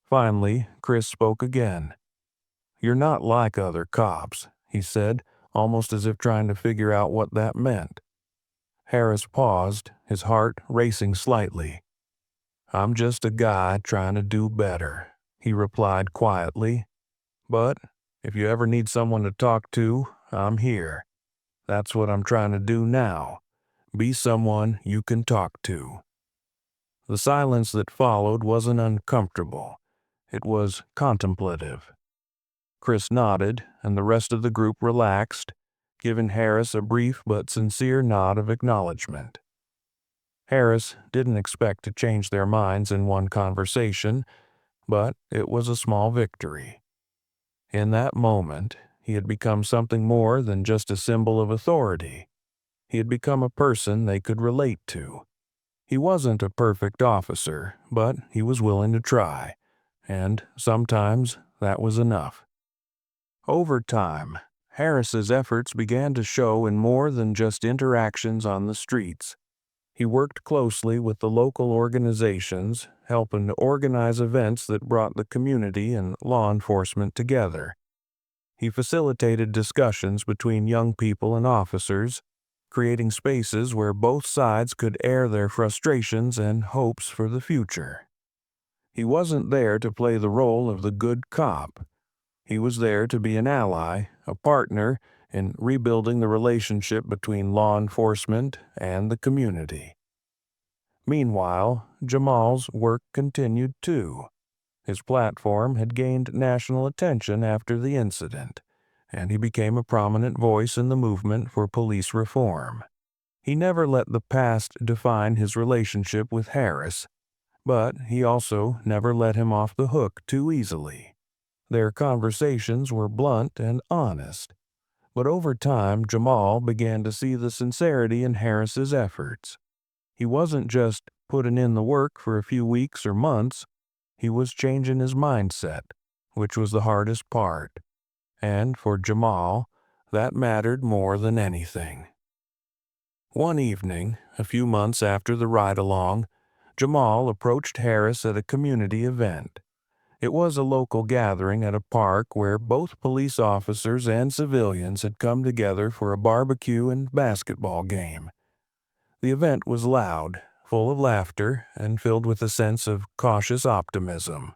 Finally, Chris spoke again. "You're not like other cops," he said, almost as if trying to figure out what that meant. Harris paused, his heart racing slightly. "I'm just a guy trying to do better," he replied quietly. "But if you ever need someone to talk to, I'm here. That's what I'm trying to do now. Be someone you can talk to." The silence that followed wasn't uncomfortable. It was contemplative. Chris nodded, and the rest of the group relaxed, giving Harris a brief but sincere nod of acknowledgement. Harris didn't expect to change their minds in one conversation, but it was a small victory. In that moment, he had become something more than just a symbol of authority. He had become a person they could relate to. He wasn't a perfect officer, but he was willing to try, and sometimes that was enough. Over time, Harris's efforts began to show in more than just interactions on the streets. He worked closely with the local organizations, helping to organize events that brought the community and law enforcement together. He facilitated discussions between young people and officers, creating spaces where both sides could air their frustrations and hopes for the future. He wasn't there to play the role of the good cop. He was there to be an ally, a partner in rebuilding the relationship between law enforcement and the community. Meanwhile, Jamal's work continued too. His platform had gained national attention after the incident, and he became a prominent voice in the movement for police reform. He never let the past define his relationship with Harris, but he also never let him off the hook too easily. Their conversations were blunt and honest, but over time Jamal began to see the sincerity in Harris's efforts. He wasn't just putting in the work for a few weeks or months, he was changing his mindset, which was the hardest part. And for Jamal, that mattered more than anything. One evening, a few months after the ride-along, Jamal approached Harris at a community event. It was a local gathering at a park where both police officers and civilians had come together for a barbecue and basketball game. The event was loud, full of laughter, and filled with a sense of cautious optimism.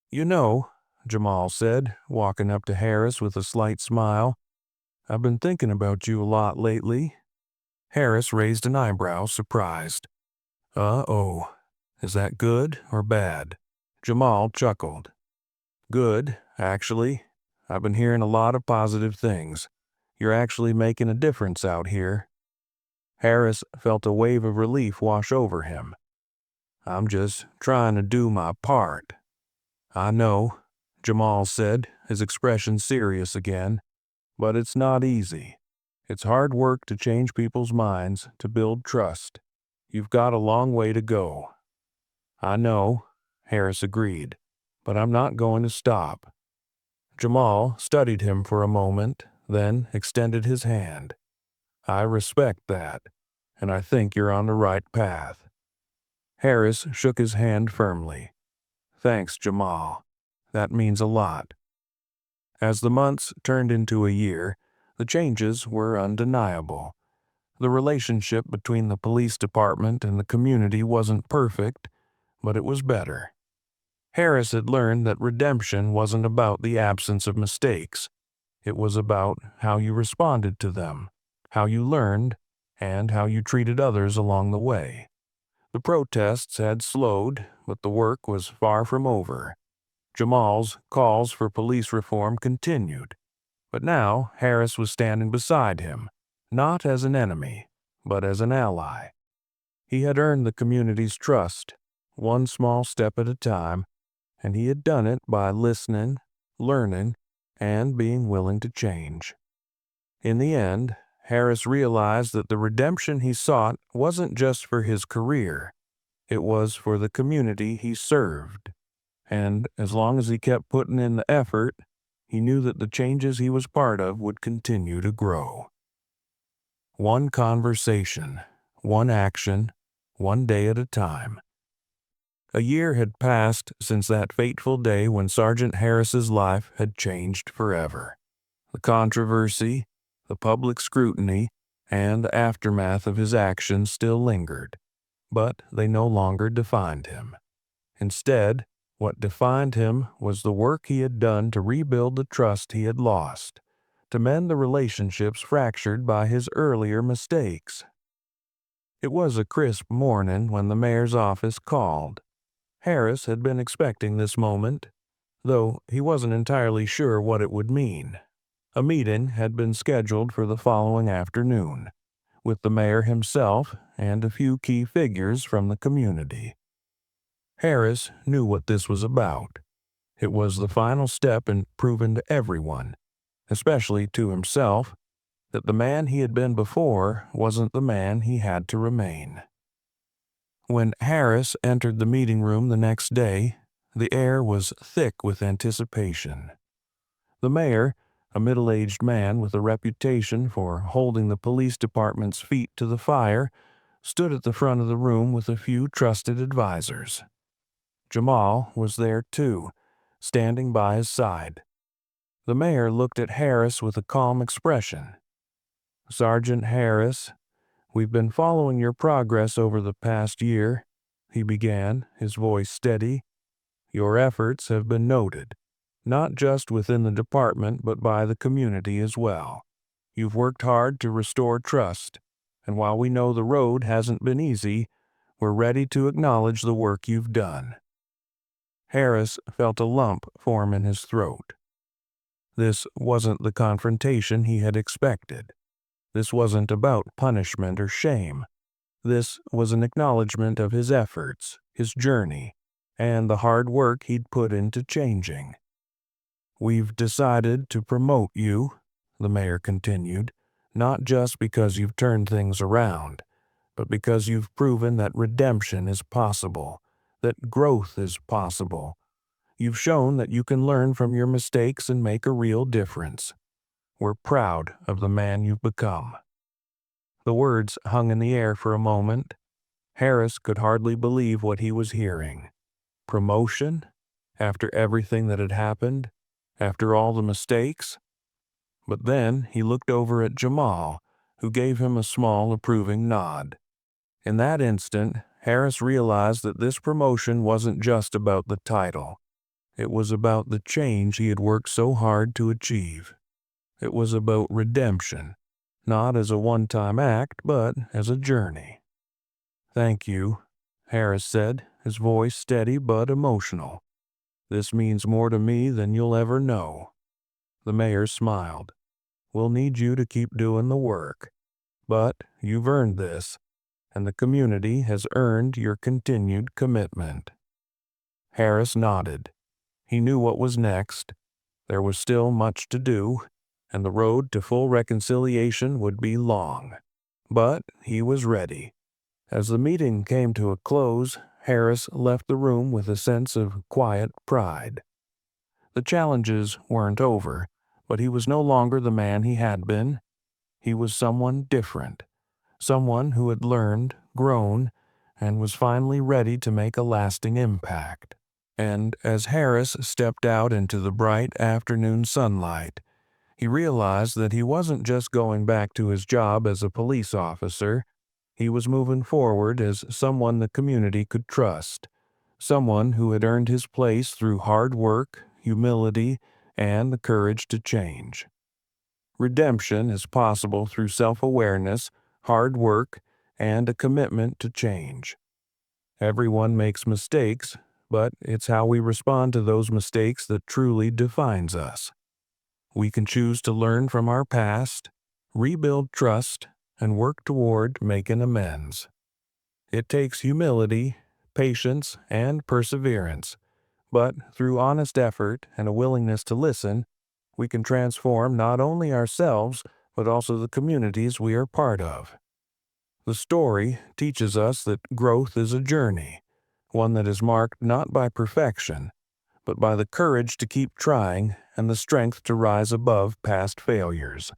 "You know," Jamal said, walking up to Harris with a slight smile, "I've been thinking about you a lot lately." Harris raised an eyebrow, surprised. "Uh-oh. Is that good or bad?" Jamal chuckled. "Good, actually. I've been hearing a lot of positive things. You're actually making a difference out here." Harris felt a wave of relief wash over him. "I'm just trying to do my part." "I know," Jamal said, his expression serious again, "but it's not easy. It's hard work to change people's minds, to build trust. You've got a long way to go." "I know," Harris agreed, "but I'm not going to stop." Jamal studied him for a moment, then extended his hand. "I respect that, and I think you're on the right path." Harris shook his hand firmly. "Thanks, Jamal. That means a lot." As the months turned into a year, the changes were undeniable. The relationship between the police department and the community wasn't perfect, but it was better. Harris had learned that redemption wasn't about the absence of mistakes. It was about how you responded to them, how you learned, and how you treated others along the way. The protests had slowed, but the work was far from over. Jamal's calls for police reform continued, but now Harris was standing beside him, not as an enemy, but as an ally. He had earned the community's trust, one small step at a time, and he had done it by listening, learning, and being willing to change. In the end, Harris realized that the redemption he sought wasn't just for his career, it was for the community he served. And as long as he kept putting in the effort, he knew that the changes he was part of would continue to grow. One conversation, one action, one day at a time. A year had passed since that fateful day when Sergeant Harris's life had changed forever. The controversy, the public scrutiny, and the aftermath of his actions still lingered, but they no longer defined him. Instead, what defined him was the work he had done to rebuild the trust he had lost, to mend the relationships fractured by his earlier mistakes. It was a crisp morning when the mayor's office called. Harris had been expecting this moment, though he wasn't entirely sure what it would mean. A meeting had been scheduled for the following afternoon, with the mayor himself and a few key figures from the community. Harris knew what this was about. It was the final step in proving to everyone, especially to himself, that the man he had been before wasn't the man he had to remain. When Harris entered the meeting room the next day, the air was thick with anticipation. The mayor, a middle-aged man with a reputation for holding the police department's feet to the fire, stood at the front of the room with a few trusted advisors. Jamal was there too, standing by his side. The mayor looked at Harris with a calm expression. "Sergeant Harris, we've been following your progress over the past year," he began, his voice steady. "Your efforts have been noted, not just within the department but by the community as well. You've worked hard to restore trust, and while we know the road hasn't been easy, we're ready to acknowledge the work you've done." Harris felt a lump form in his throat. This wasn't the confrontation he had expected. This wasn't about punishment or shame. This was an acknowledgement of his efforts, his journey, and the hard work he'd put into changing. "We've decided to promote you," the mayor continued, "not just because you've turned things around, but because you've proven that redemption is possible, that growth is possible. You've shown that you can learn from your mistakes and make a real difference. We're proud of the man you've become." The words hung in the air for a moment. Harris could hardly believe what he was hearing. Promotion? After everything that had happened? After all the mistakes? But then he looked over at Jamal, who gave him a small approving nod. In that instant, Harris realized that this promotion wasn't just about the title. It was about the change he had worked so hard to achieve. It was about redemption, not as a one-time act, but as a journey. "Thank you," Harris said, his voice steady but emotional. "This means more to me than you'll ever know." The mayor smiled. "We'll need you to keep doing the work. But you've earned this, and the community has earned your continued commitment." Harris nodded. He knew what was next. There was still much to do, and the road to full reconciliation would be long. But he was ready. As the meeting came to a close, Harris left the room with a sense of quiet pride. The challenges weren't over, but he was no longer the man he had been. He was someone different, someone who had learned, grown, and was finally ready to make a lasting impact. And as Harris stepped out into the bright afternoon sunlight, he realized that he wasn't just going back to his job as a police officer. He was moving forward as someone the community could trust, someone who had earned his place through hard work, humility, and the courage to change. Redemption is possible through self-awareness, hard work, and a commitment to change. Everyone makes mistakes, but it's how we respond to those mistakes that truly defines us. We can choose to learn from our past, rebuild trust, and work toward making amends. It takes humility, patience, and perseverance, but through honest effort and a willingness to listen, we can transform not only ourselves, but also the communities we are part of. The story teaches us that growth is a journey, one that is marked not by perfection, but by the courage to keep trying and the strength to rise above past failures.